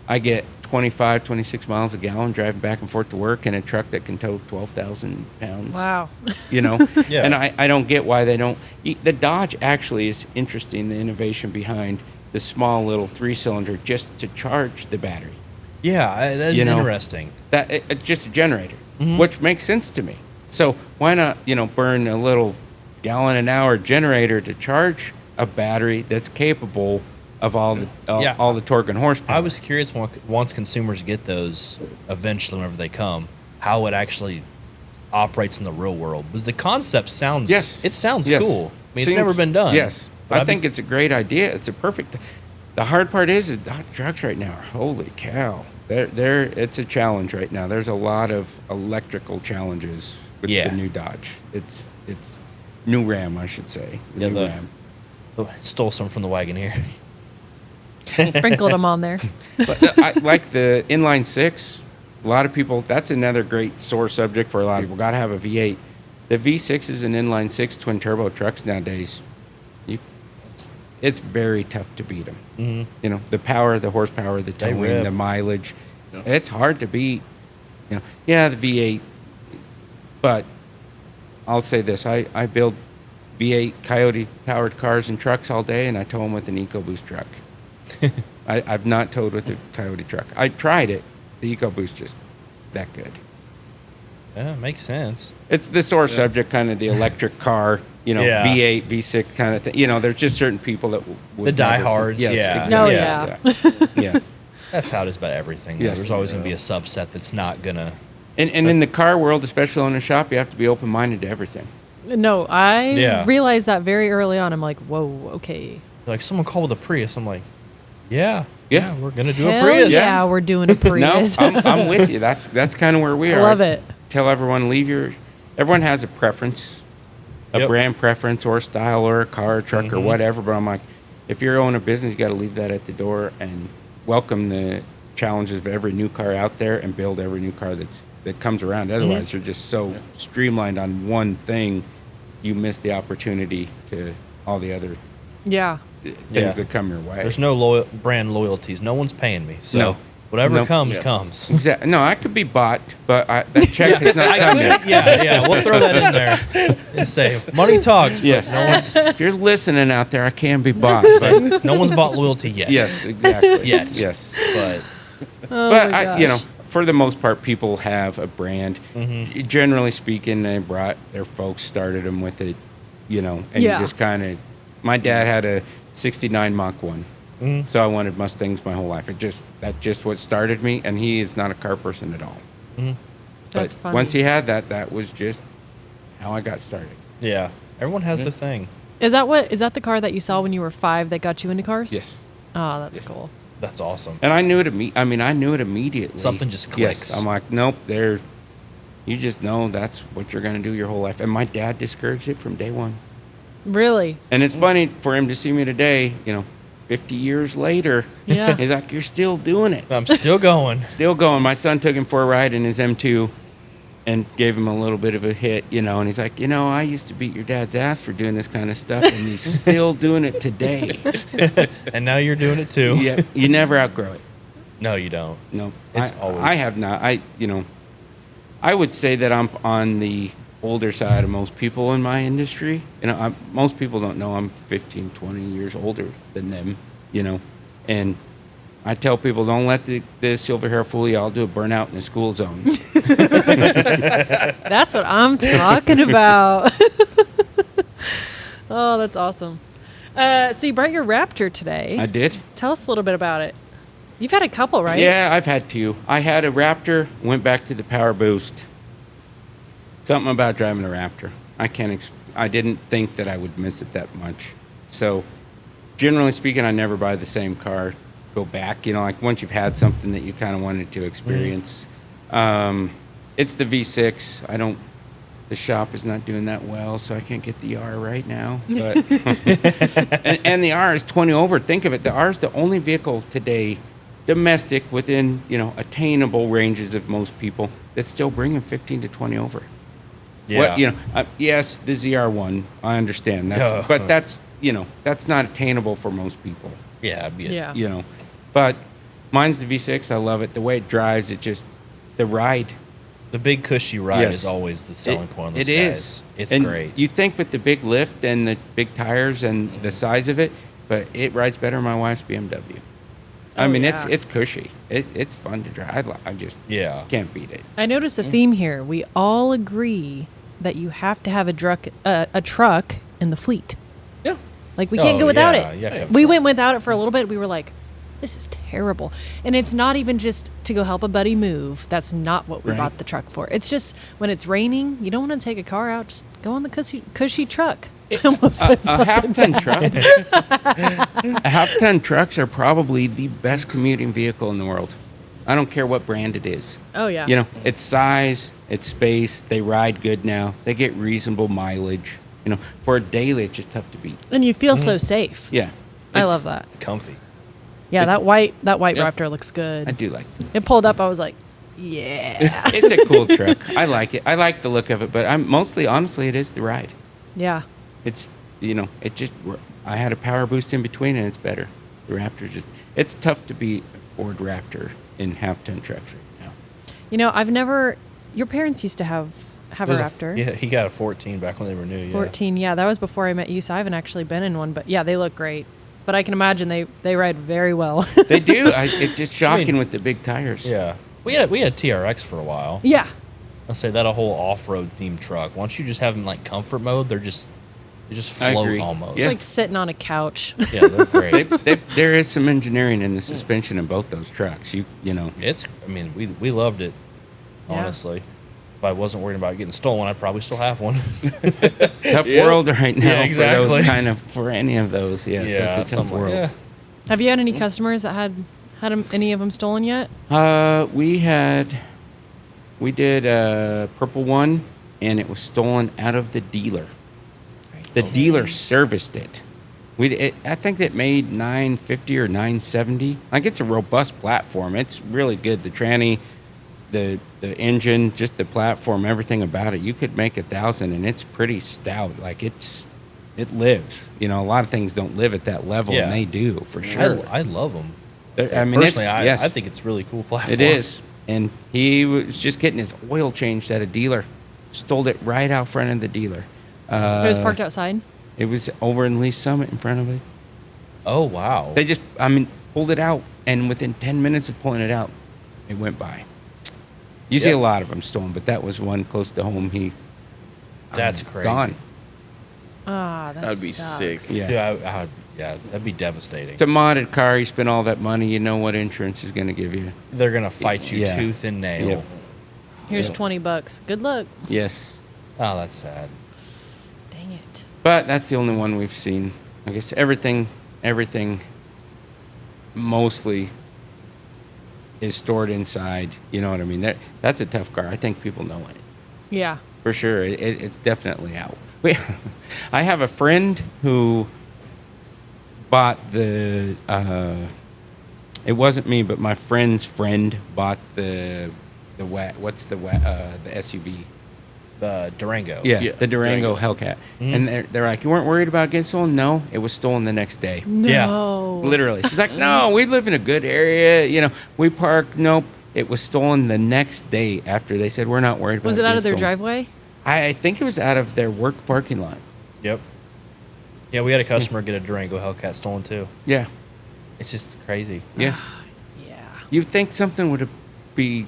I get 25, 26 miles a gallon driving back and forth to work in a truck that can tow 12,000 pounds. Wow. Yeah. And I don't get why they don't. The Dodge actually is interesting, the innovation behind the small little 3-cylinder just to charge the battery. Yeah, that's interesting. It's just a generator, which makes sense to me. So why not, burn a little gallon an hour generator to charge a battery that's capable of all the torque and horsepower? I was curious once consumers get those eventually, whenever they come, how it actually operates in the real world. Because the concept sounds Yes. cool. I mean, it's Seems- never been done. Yes, But I think it's a great idea. It's a perfect. The hard part is Dodge trucks right now. Holy cow! It's a challenge right now. There's a lot of electrical challenges with the new Dodge. It's new Ram, I should say. The new Ram. Stole some from the Wagoneer. Sprinkled them on there. But I like the inline six. A lot of people. That's another great sore subject for a lot of people. Got to have a V8. The V6s and inline six twin turbo trucks nowadays. It's very tough to beat them. Mm-hmm. The power, the horsepower, the They towing, rip. the mileage. Yeah. It's hard to beat. The V8. But I'll say this: I build V8 Coyote powered cars and trucks all day, and I tow them with an EcoBoost truck. I've not towed with a Coyote truck. I tried it. The EcoBoost just that good. Yeah, makes sense. It's the sore subject, kind of the electric car, Yeah. V8, V6 kind of thing. There's just certain people that would The never- diehards, Yes, yeah. exactly. No, yeah. Yes. That's how it is about everything. Yes. There's always going to be a subset that's not going to. And in the car world, especially in a shop, you have to be open-minded to everything. No, I Yeah. realized that very early on. I'm like, whoa, okay. Like, someone called with a Prius. I'm like, yeah, Yeah. we're going to do Hell a Prius. yeah, we're doing a No, Prius. I'm with you. That's kind of where we I are. love it. tell everyone, everyone has a preference, a Yep. brand preference or style or a car or truck or whatever. But I'm like, if you're owning a business, you got to leave that at the door and welcome the challenges of every new car out there and build every new car that comes around. Otherwise, you're just so streamlined on one thing, you miss the opportunity to all the other Yeah. things that come your way. There's no brand loyalties. No one's paying me. So No. whatever Nope. comes, Yeah. comes. Exactly. No, I could be bought, but that check is not I coming. could, yeah, we'll throw that in there and say money talks. But Yes. no one's If you're listening out there, I can be bought. But no one's bought loyalty yet. yes, exactly. Yet. Yes. But Oh But my you know, gosh. for the most part, people have a brand. Generally speaking, they brought their folks, started them with it, you know, and Yeah. you just kind of. My dad had a '69 Mach 1, so I wanted Mustangs my whole life. That's just what started me, and he is not a car person at all. That's But funny. once he had that was just how I got started. yeah, everyone has their thing. Is that the car that you saw when you were 5 that got you into cars? Yes. Oh, that's Yes. cool. That's awesome. And I knew it. I knew it immediately. Something just clicks. Yes. I'm like, nope. You just know that's what you're gonna do your whole life. And my dad discouraged it from day one. Really? And it's funny for him to see me today. 50 years later. Yeah. He's like, you're still doing it. I'm still going. Still going. My son took him for a ride in his M2, and gave him a little bit of a hit. And he's like, I used to beat your dad's ass for doing this kind of stuff, and he's still doing it today. And now you're doing it too. Yeah. You never outgrow it. No, you don't. No, It's I always- have not. I would say that I'm on the older side of most people in my industry. Most people don't know I'm 15, 20 years older than them. And I tell people, don't let the silver hair fool you. I'll do a burnout in a school zone. That's what I'm talking about. Oh, that's awesome. So you brought your Raptor today. I did. Tell us a little bit about it. You've had a couple, right? Yeah, I've had two. I had a Raptor, went back to the Power Boost. Something about driving a Raptor. I didn't think that I would miss it that much. So, generally speaking, I never buy the same car, go back. Like once you've had something that you kind of wanted to experience. It's the V6. The shop is not doing that well, so I can't get the R right now. But and the R is 20 over. Think of it. The R is the only vehicle today, domestic, within attainable ranges of most people, that's still bringing 15 to 20 over. Yeah. Yes, the ZR1. I understand. But that's not attainable for most people. Yeah. Yeah. But mine's the V6. I love it. The way it drives, the ride. The big cushy ride Yes. is always the selling point on those It guys. is. It's And great. You think with the big lift and the big tires and the size of it, but it rides better than my wife's BMW. I Oh, mean, yeah. it's cushy. It's fun to drive. I just Yeah. can't beat it. I noticed a theme here. We all agree that you have to have a truck in the fleet. Yeah. Like, we can't go without yeah, it. you have to have a We truck. went without it for a little bit. We were like, this is terrible. And it's not even just to go help a buddy move. That's not what we Right. bought the truck for. It's just when it's raining, you don't want to take a car out. Just go on the cushy truck. I almost said A something half-ton bad. truck. A half-ton trucks are probably the best commuting vehicle in the world. I don't care what brand it is. Oh, yeah. It's size, it's space. They ride good now. They get reasonable mileage. For a daily, it's just tough to beat. And you feel so safe. Yeah. I It's- love that. Comfy. Yeah, that white Yeah. Raptor looks good. I do like it. It pulled up. I was like, yeah. It's a cool truck. I like it. I like the look of it, but honestly, it is the ride. Yeah. It's, I had a Power Boost in between, and it's better. The Raptor it's tough to beat a Ford Raptor in half-ton trucks right now. I've never. Your parents used to have a There's Raptor. Yeah, he got a 14 back when they were new. Yeah. 14. Yeah, that was before I met you, so I haven't actually been in one. But yeah, they look great. But I can imagine they ride very well. They do. It's just shocking I mean, with the big tires. Yeah. We had TRX for a while. Yeah. I'll say that a whole off-road themed truck. Once you just have them like comfort mode, they just I float agree. almost. Yeah. It's like sitting on a couch. Yeah, they're great. There is some engineering in the suspension in both those trucks. We loved it, Yeah. honestly. If I wasn't worried about getting stolen, I'd probably still have one. Tough Yeah. world right now Yeah, exactly. for any of those. Yes, that's a tough something like- world. yeah. Have you had any customers that had any of them stolen yet? We had We did a purple one, and it was stolen out of the dealer. The dealer serviced it. I think it made $950 or $970. Like, it's a robust platform. It's really good. The tranny, the engine, just the platform, everything about it. You could make 1,000, and it's pretty stout. Like, it lives. You know, a lot of things don't live at that level, and they do for sure. I love them. I mean, personally, I think it's really cool platform. It is. And he was just getting his oil changed at a dealer. Stole it right out front of the dealer. It was parked outside? It was over in Lee Summit in front of it. Oh, wow. They just, pulled it out. And within 10 minutes of pulling it out, it went by. You see a lot of them stolen, but that was one close to home. That's crazy. Gone. Ah, That'd be sick. Yeah. Yeah, that'd be devastating. It's a modded car. You spend all that money. You know what insurance is going to give you. They're going to fight you tooth and nail. Yep. Here's $20. Good luck. Yes. Oh, that's sad. Dang it. But that's the only one we've seen. I guess everything mostly is stored inside. You know what I mean? That's a tough car. I think people know it. Yeah. For sure. It's definitely out. I have a friend who bought the it wasn't me, but my friend's friend bought the SUV. The Durango. Yeah, the Durango Hellcat. And they're like, you weren't worried about it getting stolen? No, it was stolen the next day. No. Literally. She's like, no, we live in a good area. You know, we park. Nope. It was stolen the next day after they said, we're not worried about it. Was it out of their stolen. driveway? I think it was out of their work parking lot. Yep. Yeah, we had a customer get a Durango Hellcat stolen too. Yeah. It's just crazy. Yes. Yeah. You'd think something would be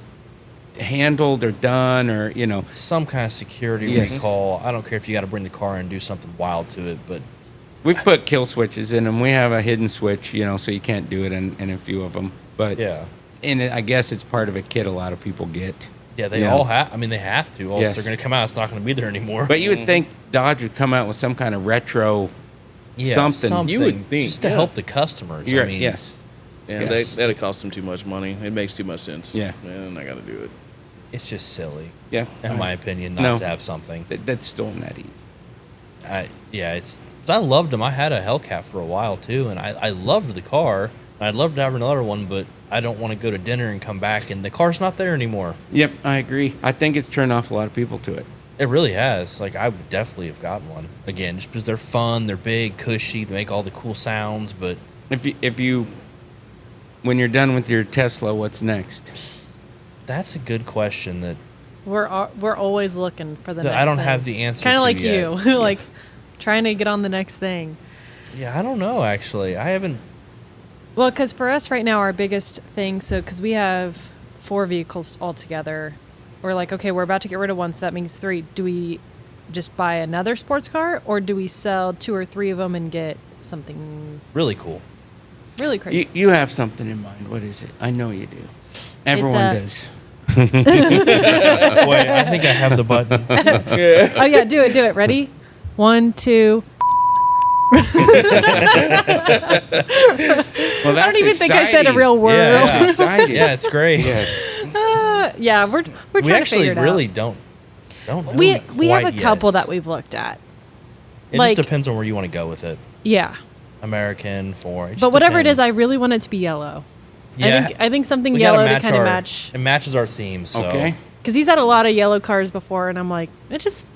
handled or done or, you know. Some kind of security recall. I don't care if you got to bring the car and do something wild to it, but We've put kill switches in them. We have a hidden switch, you know, so you can't do it in a few of them. But yeah. And I guess it's part of a kit a lot of people get. Yeah, they all have. I mean, they have to. Else they're going to come out. It's not going to be there anymore. But you would think Dodge would come out with some kind of retro something. You would think. Just to help the customers. I mean, yes. Yeah, that'd cost them too much money. It makes too much sense. Yeah. Man, I got to do it. It's just silly. Yeah. In my opinion, not to have something. That's stolen that easy. I loved them. I had a Hellcat for a while too, and I loved the car. I'd love to have another one, but I don't want to go to dinner and come back and the car's not there anymore. Yep, I agree. I think it's turned off a lot of people to it. It really has. Like, I would definitely have gotten one. Again, just because they're fun, they're big, cushy, they make all the cool sounds, but... If you when you're done with your Tesla, what's next? That's a good question that... We're always looking for the next I don't thing. have the answer Kind to of like yet. you. Like, trying to get on the next thing. Yeah, I don't know, actually. I haven't... Well, because for us right now, our biggest thing, because we have 4 vehicles altogether, we're like, okay, we're about to get rid of one, so that means 3. Do we just buy another sports car, or do we sell 2 or 3 of them and get something Really cool. really crazy? You have something in mind. What is it? I know you do. Everyone does. Wait, I think I have the button. Oh, yeah, do it. Ready? 1, 2. Well, I don't even think I said a real word. Yeah, That's exciting. Yeah, it's great. Yeah, we're trying We to actually figure it really out. don't know We quite have a couple yet. that we've looked at. It like- just depends on where you want to go with it. Yeah, American, foreign. but whatever it is, I really want it to be yellow. Yeah, I think something we gotta yellow to kind of our- match. It matches our theme. So. Okay. Because he's had a lot of yellow cars before, and I'm like, it just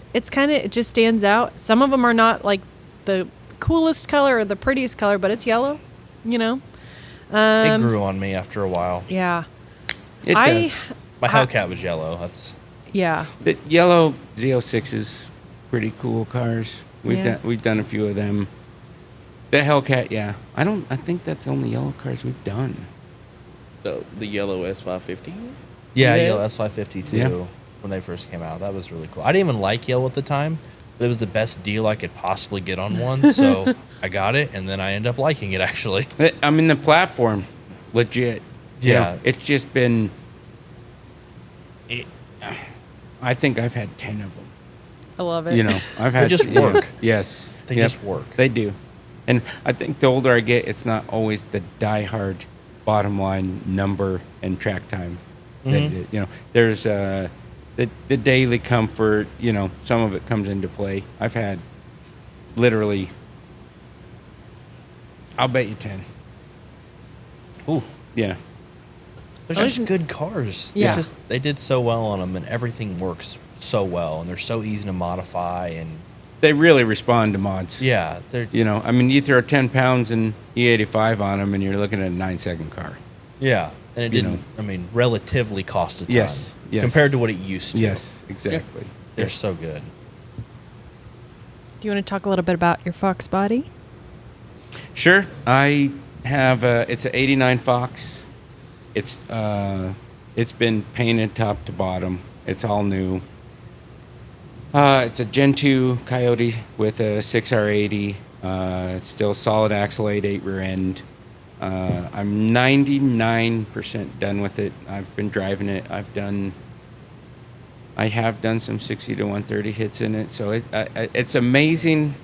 stands out. Some of them are not like the coolest color or the prettiest color, but it's yellow, you know. It grew on me after a while. Yeah, It does. My Hellcat was yellow. That's yeah. The yellow Z06 is pretty cool cars. We've done a few of them. The Hellcat, yeah. I think that's the only yellow cars we've done. So the yellow S550. yellow S550 too. Yeah. When they first came out, that was really cool. I didn't even like yellow at the time, but it was the best deal I could possibly get on one. So I got it, and then I ended up liking it actually. I mean, the platform, legit. You Yeah. know, it's just been. I think I've had 10 of them. I love it. You know, I've had. just yeah. work. Yes, They Yep. just work. They do, and I think the older I get, it's not always the diehard bottom line number and track time. Mm-hmm. You know, there's the daily comfort, some of it comes into play. I've had literally, I'll bet you 10. Ooh. Yeah. They're just good cars. Yeah. They did so well on them, and everything works so well, and they're so easy to modify, and They really respond to mods. yeah, they're You throw 10 pounds in E85 on them, and you're looking at a 9-second car. yeah, and it You didn't. I mean, relatively cost a ton Yes, yes. compared to what it used to. Yes, exactly. They're so good. Do you want to talk a little bit about your Fox body? Sure. I have it's an 89 Fox. It's been painted top to bottom. It's all new. It's a Gen 2 Coyote with a 6R80. It's still solid axle 8 rear end. I'm 99% done with it. I've been driving it. I have done some 60 to 130 hits in it. So it's amazing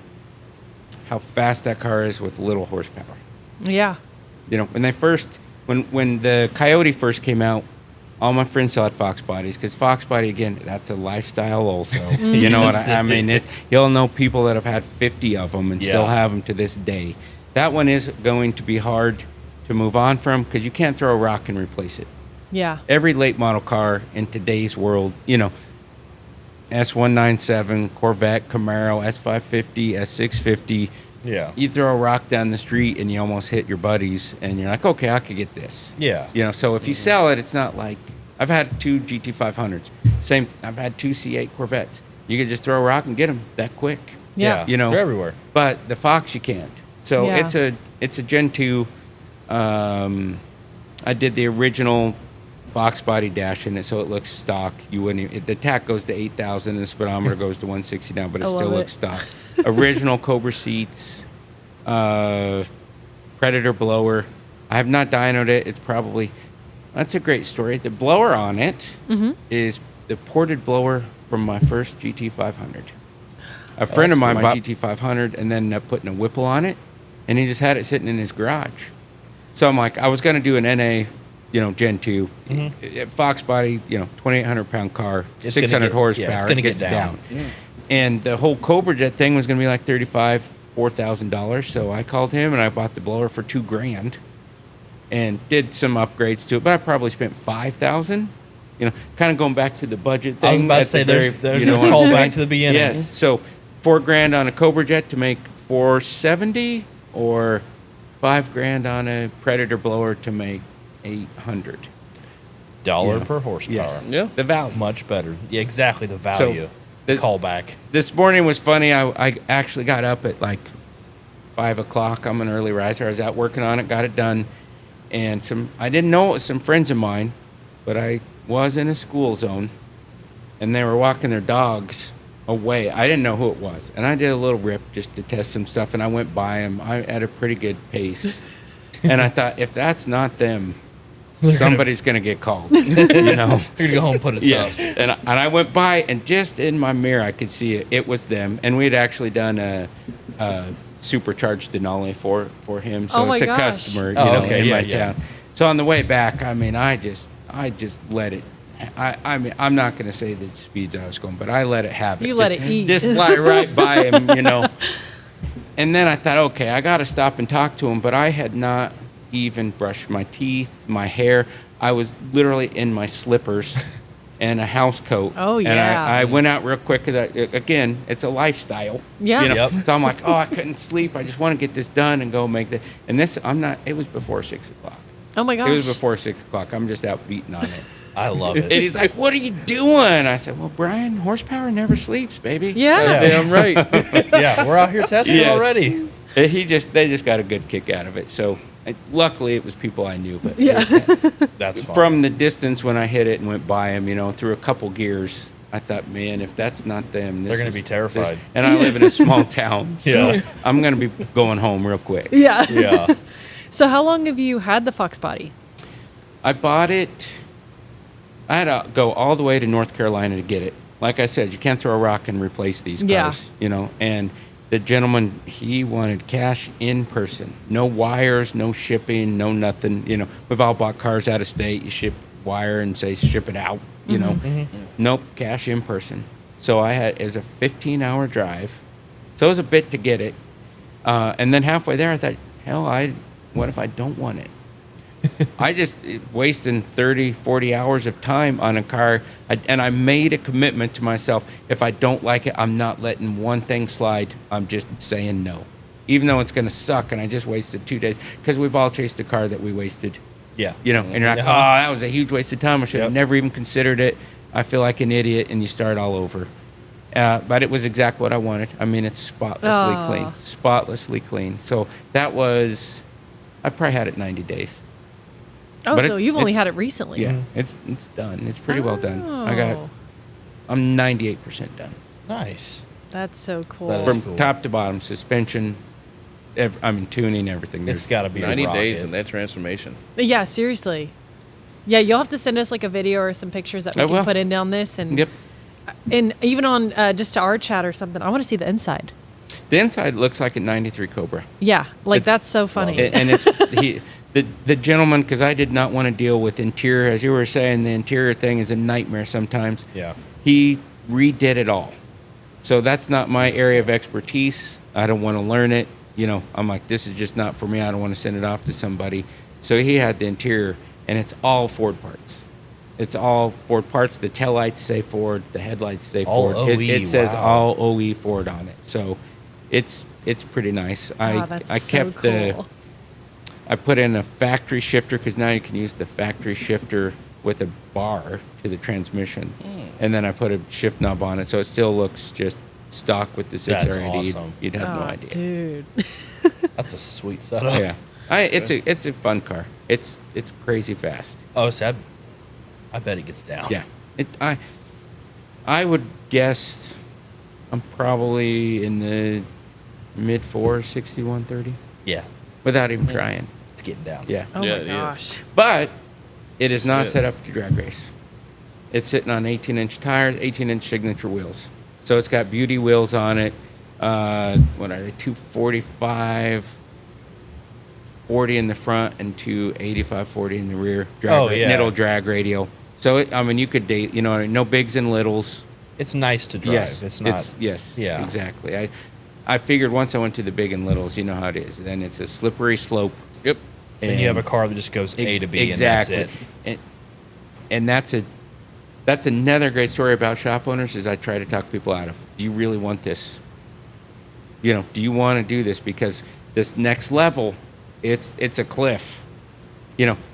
how fast that car is with little horsepower. Yeah. When the Coyote first came out, all my friends still had Fox bodies because Fox body, again, that's a lifestyle also. You know what I mean? You'll know people that have had 50 of them and still have them to this day. That one is going to be hard to move on from because you can't throw a rock and replace it. Yeah. Every late model car in today's world, S197, Corvette, Camaro, S550, S650. Yeah. You throw a rock down the street and you almost hit your buddies, and you're like, okay, I could get this. Yeah. So if you sell it, it's not like I've had 2 GT500s. I've had 2 C8 Corvettes. You could just throw a rock and get them that quick. Yeah. They're everywhere. But the Fox, you can't. So Yeah. it's a Gen 2. I did the original Fox body dash in it, so it looks stock. The tack goes to 8,000 and the speedometer goes to 160 now, but it I still love looks it. stock. Original Cobra seats, Predator blower. I have not dynoed it. That's a great story. The blower on it is the ported blower from my first GT500. A friend of mine bought GT500 and then putting a Whipple on it, and he just had it sitting in his garage. So I'm like, I was going to do an NA, Gen 2. Fox body, 2,800 pound car, It's 600 horsepower. Yeah, it's going to get gets down. Yeah. And the whole Cobra Jet thing was going to be like $4,000. So I called him and I bought the blower for $2,000 and did some upgrades to it. But I probably spent $5,000. Kind of going back to the budget thing. I was about to say there's a what I'm call saying? back to the beginning. Yes. So $4,000 on a Cobra Jet to make $470, or $5,000 on a Predator blower to make $800. $1 per horsepower. Yes. Yeah. The value. Much better. Yeah, exactly the value. Callback. This morning was funny. I actually got up at like 5 o'clock. I'm an early riser. I was out working on it, got it done. And I didn't know it was some friends of mine, but I was in a school zone, and they were walking their dogs away. I didn't know who it was. And I did a little rip just to test some stuff, and I went by them at a pretty good pace. And I thought, if that's not them, somebody's going to get called. You're going to go home and put it Yes. And I went by, and just in my mirror, I could see it. It was them. And we had actually done a supercharged Denali for him. So Oh my it's a gosh. customer, okay. in my Yeah. town. So on the way back, I mean, I just let it. I mean, I'm not going to say the speeds I was going, but I let it have it. You let it eat. Just fly right by him, And then I thought, okay, I got to stop and talk to him. But I had not even brushed my teeth, my hair. I was literally in my slippers and a house coat. Oh, And yeah. I went out real quick because, again, it's a lifestyle. Yeah. Yep. So I'm like, I couldn't sleep. I just want to get this done and go make that. And it was before 6 o'clock. Oh my gosh. It was before 6 o'clock. I'm just out beating on it. I love And it. he's like, what are you doing? I said, well, Brian, horsepower never sleeps, baby. Yeah. Damn right. Yeah, we're out here testing Yes. already. And they just got a good kick out of it. So luckily it was people I knew. But Yeah. That's fine. from the distance when I hit it and went by him, through a couple gears, I thought, man, if that's not them, They're gonna be terrified. And I live in a small town, so Yeah. I'm going to be going home real quick. Yeah. Yeah. So how long have you had the Fox body? I bought it. I had to go all the way to North Carolina to get it. Like I said, you can't throw a rock and replace these cars, Yeah. And the gentleman, he wanted cash in person. No wires, no shipping, no nothing. We've all bought cars out of state. You ship wire and say ship it out. you know. Mm-hmm. Nope, cash in person. So it was a 15-hour drive. So it was a bit to get it. And then halfway there, I thought, what if I don't want it? I just wasting 30, 40 hours of time on a car. And I made a commitment to myself. If I don't like it, I'm not letting one thing slide. I'm just saying no. Even though it's going to suck and I just wasted 2 days. Because we've all chased a car that we wasted. Yeah. You know, and you're like, Uh-huh. that was a huge waste of time. I should have Yep. never even considered it. I feel like an idiot, and you start all over. But it was exactly what I wanted. I mean, it's spotlessly clean. Spotlessly clean. So that was, I've probably had it 90 days. Oh, But so you've only had it recently. Yeah, it's done. It's pretty well done. Oh. I'm 98% done. Nice. That's so cool. That is From cool. top to bottom, suspension, tuning, everything. It's got to be 90 a days rocket. in that transformation. Yeah, seriously. Yeah, you'll have to send us like a video or some pictures that we I can will. put in down this, and Yep. and even on just to our chat or something. I want to see the inside. The inside looks like a 93 Cobra. Yeah, like It's- that's so funny. And it's the gentleman, because I did not want to deal with interior, as you were saying. The interior thing is a nightmare sometimes. Yeah. He redid it all, so that's not my area of expertise. I don't want to learn it. You know, I'm like, this is just not for me. I don't want to send it off to somebody. So he had the interior, and it's all Ford parts. It's all Ford parts. The taillights say Ford. The headlights say All Ford. OE, It says wow. all OE Ford on it. So it's pretty nice. Wow, that's I so kept cool. I put in a factory shifter, because now you can use the factory shifter with a bar to the transmission. And then I put a shift knob on it, so it still looks just stock with the 6RID. That's awesome. You'd have no Oh, idea. dude. That's a sweet setup. Yeah, it's a fun car. It's crazy fast. Oh, so I bet it gets down. Yeah, I would guess I'm probably in the mid 4s, 60, 130, Yeah. without even trying. It's getting down. Yeah. Oh Yeah, my it is. gosh. But it is not Shit. set up to drag race. It's sitting on 18-inch tires, 18-inch signature wheels. So it's got beauty wheels on it. What are they? 245, 40 in the front, and 285, 40 in the rear. Oh, yeah. And it'll drag radial. So you could date. No bigs and littles. It's nice to drive. Yes, It's not. yes, Yeah. exactly. I figured once I went to the big and littles, you know how it is. Then it's a slippery slope. Yep. and you have a car that just goes A to B, exactly. and that's it. And that's another great story about shop owners, is I try to talk people out of, do you really want this? Do you want to do this? Because this next level, it's a cliff.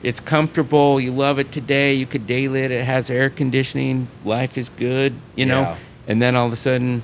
It's comfortable. You love it today. You could daily it. It has air conditioning. Life is good, Yeah. And then all of a sudden,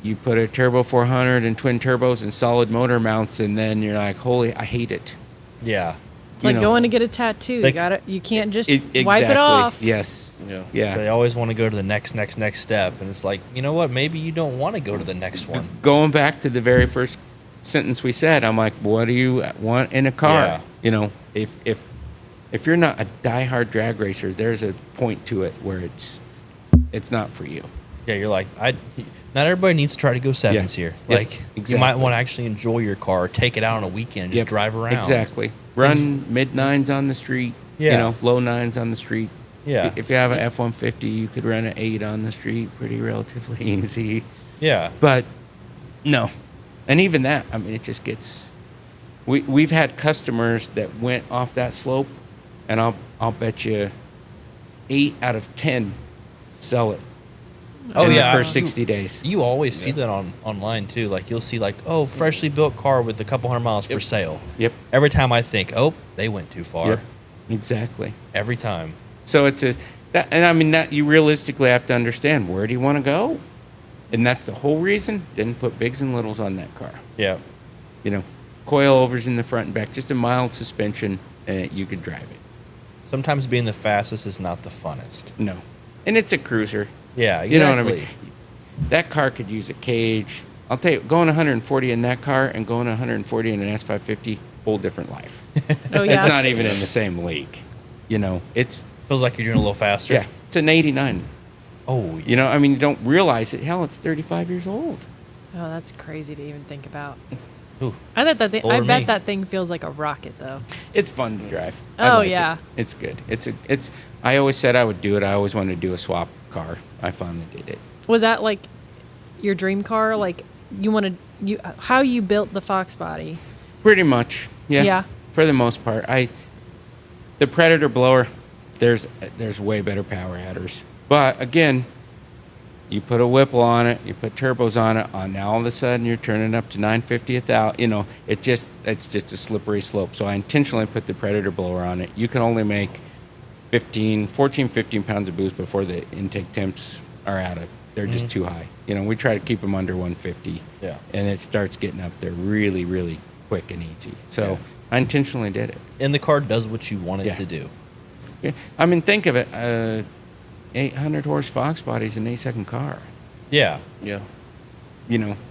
you put a turbo 400 and twin turbos and solid motor mounts, and then you're like, holy, I hate it. Yeah. It's like know. going to get a tattoo. Like- You can't just Exactly. wipe it off. Yes. Yeah. Yeah. They always want to go to the next step, and it's like, you know what? Maybe you don't want to go to the next one. Going back to the very first sentence we said, I'm like, what do you want in a car? Yeah. If you're not a diehard drag racer, there's a point to it where it's not for you. Yeah, you're like, not everybody needs to try to go sevens Yeah. here. Yep, Like, you might exactly. want to actually enjoy your car, take it out on a weekend, and just Yep, drive around. Exactly. Run mid nines on the street. Yeah. Low nines on the street. Yeah. If you have an F-150, you could run an 8 on the street, pretty relatively easy. Yeah. But no, and even that, it just gets. We've had customers that went off that slope, and I'll bet you 8 out of 10 sell it. Oh, in yeah. the first 60 days. You always see that online too. Like, you'll see freshly built car with a couple hundred miles for sale. Yep. Every time I think, oh, they went too far. Yep. Exactly. Every time. So that you realistically have to understand, where do you want to go, and that's the whole reason. Didn't put bigs and littles on that car. Yeah. Coilovers in the front and back, just a mild suspension, and you could drive it. Sometimes being the fastest is not the funnest. No, and it's a cruiser. Yeah, You know what I exactly. mean? That car could use a cage. I'll tell you, going 140 in that car and going 140 in an S550, whole different life. Oh yeah. It's not even in the same league. It's Feels like you're doing a little faster. yeah, it's an 89. Oh, yeah. You don't realize it. Hell, it's 35 years old. Oh, that's crazy to even think about. Ooh, I bet that thing. Older I bet me. that thing feels like a rocket, though. It's fun to drive. I Oh, like it. yeah. It's good. It's. I always said I would do it. I always wanted to do a swap car. I finally did it. Was that like your dream car? Like how you built the Fox body? Pretty much. Yeah. Yeah. For the most part, the Predator blower. There's way better power adders. But again, you put a Whipple on it, you put turbos on it, now all of a sudden you're turning up to 950 1,000. It's just a slippery slope. So I intentionally put the Predator blower on it. You can only make 15 pounds of boost before the intake temps are out of. They're just too high. We try to keep them under 150. Yeah. And it starts getting up there really, really quick and easy. So Yeah. I intentionally did it. And the car does what you want it Yeah. to do. Yeah. I mean, think of it. 800 horse Fox body is an 8-second car. Yeah. Yeah.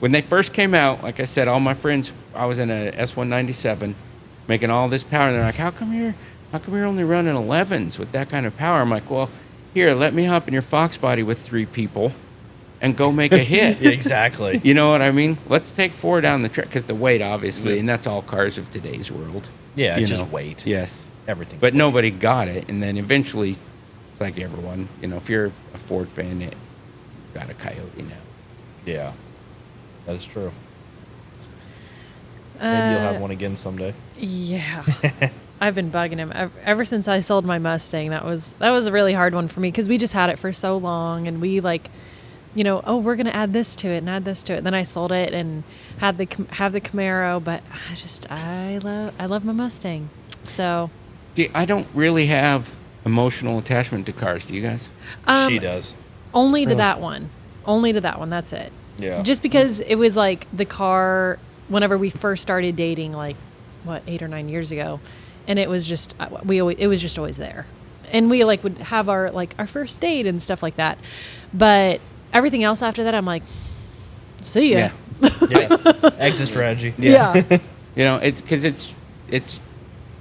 When they first came out, like I said, all my friends, I was in a S197 making all this power. And they're like, how come you're only running 11s with that kind of power? I'm like, well, here, let me hop in your Fox body with 3 people and go make a hit. Yeah, exactly. You know what I mean? Let's take 4 down the track, because the weight, obviously, and that's all cars of today's world. Yeah, you it's just know. weight. Yes. Everything. But nobody got it, and then eventually, it's like everyone, if you're a Ford fan, you've got a Coyote now. Yeah. That is true. Maybe you'll have one again someday. Yeah. I've been bugging him ever since I sold my Mustang. That was a really hard one for me because we just had it for so long, and we we're gonna add this to it and add this to it. Then I sold it and have the Camaro, but I love my Mustang. So I don't really have emotional attachment to cars. Do you guys? She does. only to that one. Only to that one. That's it. Yeah. Just because it was like the car whenever we first started dating, like 8 or 9 years ago, and it was just it was just always there, and we would have our first date and stuff like that, but everything else after that, I'm like, see ya. Yeah. Exit strategy. Yeah. Because it's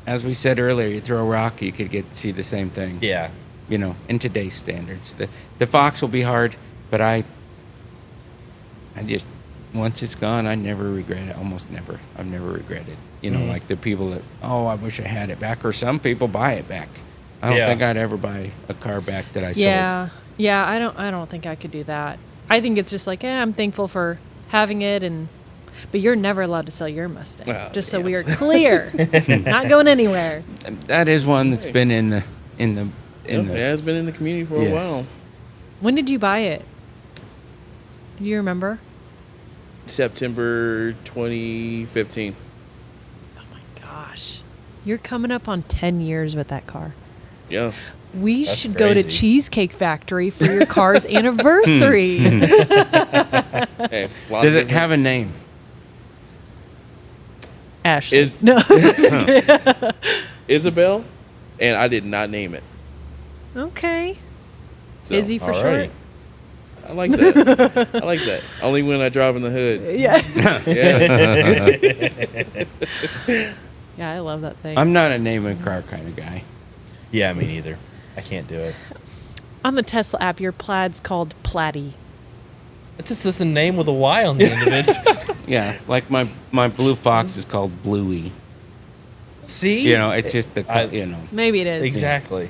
as we said earlier, you throw a rock, you could see the same thing. Yeah. In today's standards, the Fox will be hard, but I just, once it's gone, I never regret it. Almost never. I've never regretted. Like the people that, I wish I had it back, or some people buy it back. I don't think I'd ever buy a car back that I sold. Yeah. I don't think I could do that. I think it's just like, I'm thankful for having it, but you're never allowed to sell your Mustang. Just so we are clear, not going anywhere. That is one that's been in the. It has been in the community for a while. When did you buy it? Do you remember? September 2015. Oh my gosh. You're coming up on 10 years with that car. Yeah. We That's should go to crazy. Cheesecake Factory for your car's anniversary. Hey, Does it have a name? Ashley. No. Isabel, and I did not name it. Okay. So, Izzy for All short. right. I like that. I like that. Only when I drive in the hood. Yeah. Yeah. Yeah, I love that thing. I'm not a name a car kind of guy. Yeah, me neither. I can't do it. On the Tesla app, your plaid's called Platy. It's just a name with a Y on the end of it. Yeah, like my blue Fox is called Bluey. See? It's just Maybe it is. Exactly.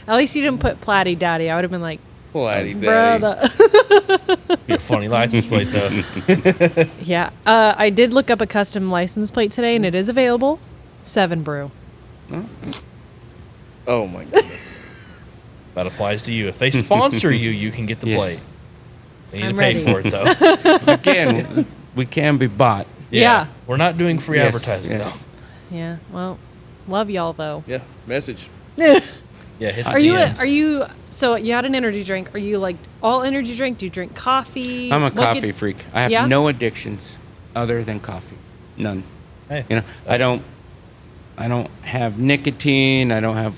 At least you didn't put Platy Daddy. I would have been like, Flatty daddy. brother. Be a funny license plate, though. Yeah. I did look up a custom license plate today, and it is available. 7 Brew. Oh my goodness. That applies to you. If they sponsor you, you can get the Yes. plate. They need I'm to pay ready. for it, though. Again, we can be bought. Yeah. We're not doing free Yes, advertising, yes. though. Yeah. Well, love y'all, though. Yeah. Message. Yeah, hit the Are you DMs. so you had an energy drink? Are you like all energy drink? Do you drink coffee? I'm a What coffee get- freak. I have Yeah? no addictions other than coffee. None. Hey, I don't have nicotine. I don't have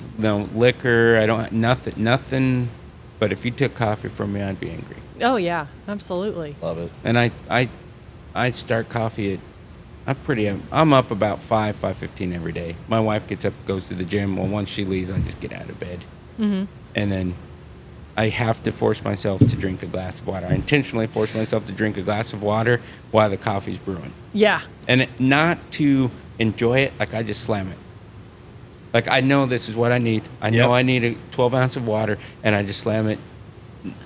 liquor. I don't have nothing. But if you took coffee from me, I'd be angry. Oh yeah, absolutely. love it. And I start coffee at I'm up about 5:15 every day. My wife gets up, goes to the gym. Well, once she leaves, I just get out of bed. Mm-hmm. And then I have to force myself to drink a glass of water. I intentionally force myself to drink a glass of water while the coffee's brewing. Yeah. And not to enjoy it, like I just slam it. Like I know this is what I need. I know I need a 12 ounce of water, and I just slam it.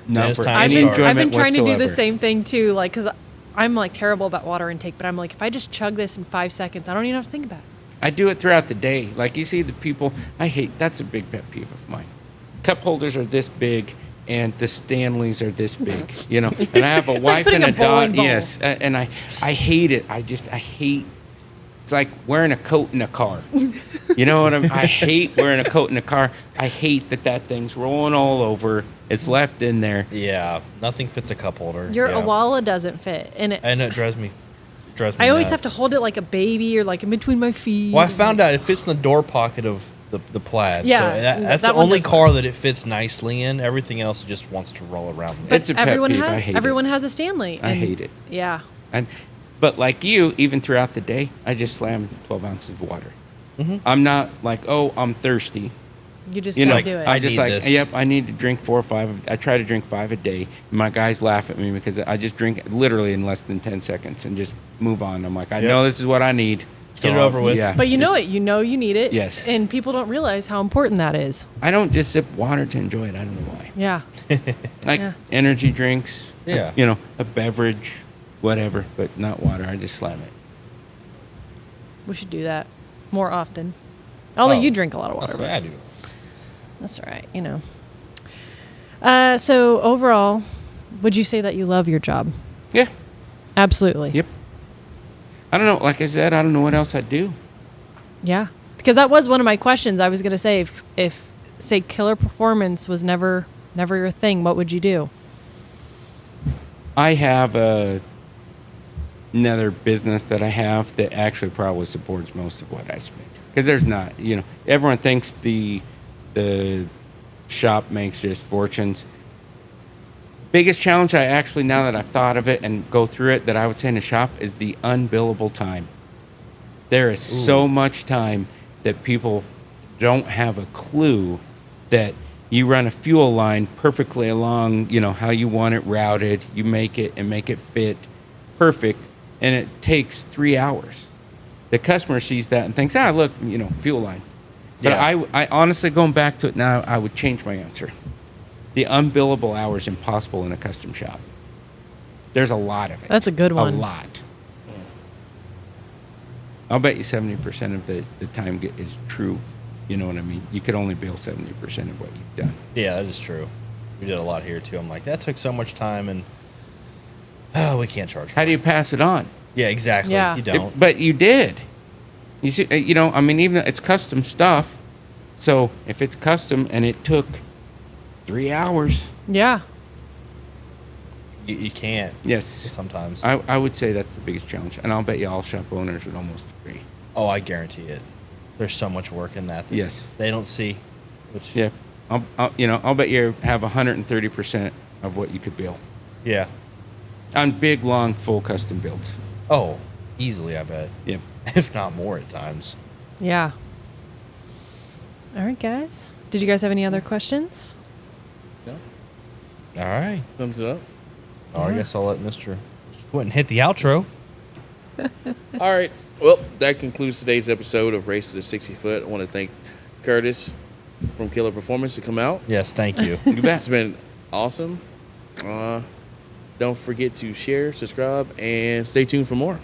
Not for any enjoyment I've been trying to do the whatsoever. same thing too, like, because I'm like terrible about water intake, but I'm like, if I just chug this in 5 seconds, I don't even have to think about it. I do it throughout the day. Like you see the people, I hate, that's a big pet peeve of mine. Cup holders are this big, and the Stanleys are this big, you know. And I have a wife putting and a a bowling daughter. ball. Yes, and I hate it. I hate. It's like wearing a coat in a car. You know what I hate wearing a coat in a car. I hate that thing's rolling all over. It's left in there. Yeah, nothing fits a cup holder. Your yeah. Awala doesn't fit, and I know it drives me. I always have nuts. to hold it like a baby or like in between my feet. Well, I found out it fits in the door pocket of the Plaid. Yeah, so that's that the one only does car that it fits nicely in. Everything else just wants to roll around. But It's a pet everyone peeve. has, I hate everyone it. has a Stanley. I and- hate it. Yeah. But like you, even throughout the day, I just slam 12 ounces of water. I'm not like, oh, I'm thirsty. You just You know, can't do it. I just need like, this. yep, I need to drink 4 or 5. I try to drink 5 a day. My guys laugh at me because I just drink literally in less than 10 seconds and just move on. I'm like, I know this is what I need. Get it over with. Yeah, But you know just- it. You know you need it. Yes. And people don't realize how important that is. I don't just sip water to enjoy it. I don't know why. Yeah. Like Yeah. energy drinks, Yeah. you know, a beverage, whatever, but not water. I just slam it. We should do that more often. Although Oh, you drink a lot of water. That's but what I do. That's all right. You know. So overall, would you say that you love your job? Yeah. Absolutely. Yep. I don't know. Like I said, I don't know what else I'd do. Yeah. Because that was one of my questions. I was going to say, if say killer performance was never your thing, what would you do? I have another business that I have that actually probably supports most of what I spend. Because there's not, you know, everyone thinks the shop makes just fortunes. Biggest challenge I actually, now that I've thought of it and go through it, that I would say in a shop is the unbillable time. There is so much time that people don't have a clue that you run a fuel line perfectly along, you know, how you want it routed. You make it and make it fit perfect, and it takes 3 hours. The customer sees that and thinks, look, you know, fuel line. But Yeah. I honestly, going back to it now, I would change my answer. The unbillable hours impossible in a custom shop. There's a lot of it. That's a good one. A lot. I'll bet you 70% of the time is true. You know what I mean? You could only bill 70% of what you've done. Yeah, that is true. We did a lot here too. I'm like, that took so much time, and we can't charge. How do you pass it on? Yeah, exactly. Yeah. You don't. But you did. You see, you know, I mean, even though it's custom stuff. So if it's custom and it took 3 hours, Yeah. You can't. yes, Sometimes. I would say that's the biggest challenge. And I'll bet you all shop owners would almost agree. Oh, I guarantee it. There's so much work in that. Yes. They don't see. Which. Yeah. I'll bet you have 130% of what you could bill Yeah. on big, long, full custom builds. Oh, easily, I bet. Yep. If not more at times. Yeah. All right, guys. Did you guys have any other questions? No? All right. Sums it up. Oh, I guess I'll let Mr. Quenton hit the outro. All right. Well, that concludes today's episode of Race to the 60 Foot. I want to thank Curtis from Killer Performance to come out. Yes, thank you. You bet. It's been awesome. Don't forget to share, subscribe, and stay tuned for more.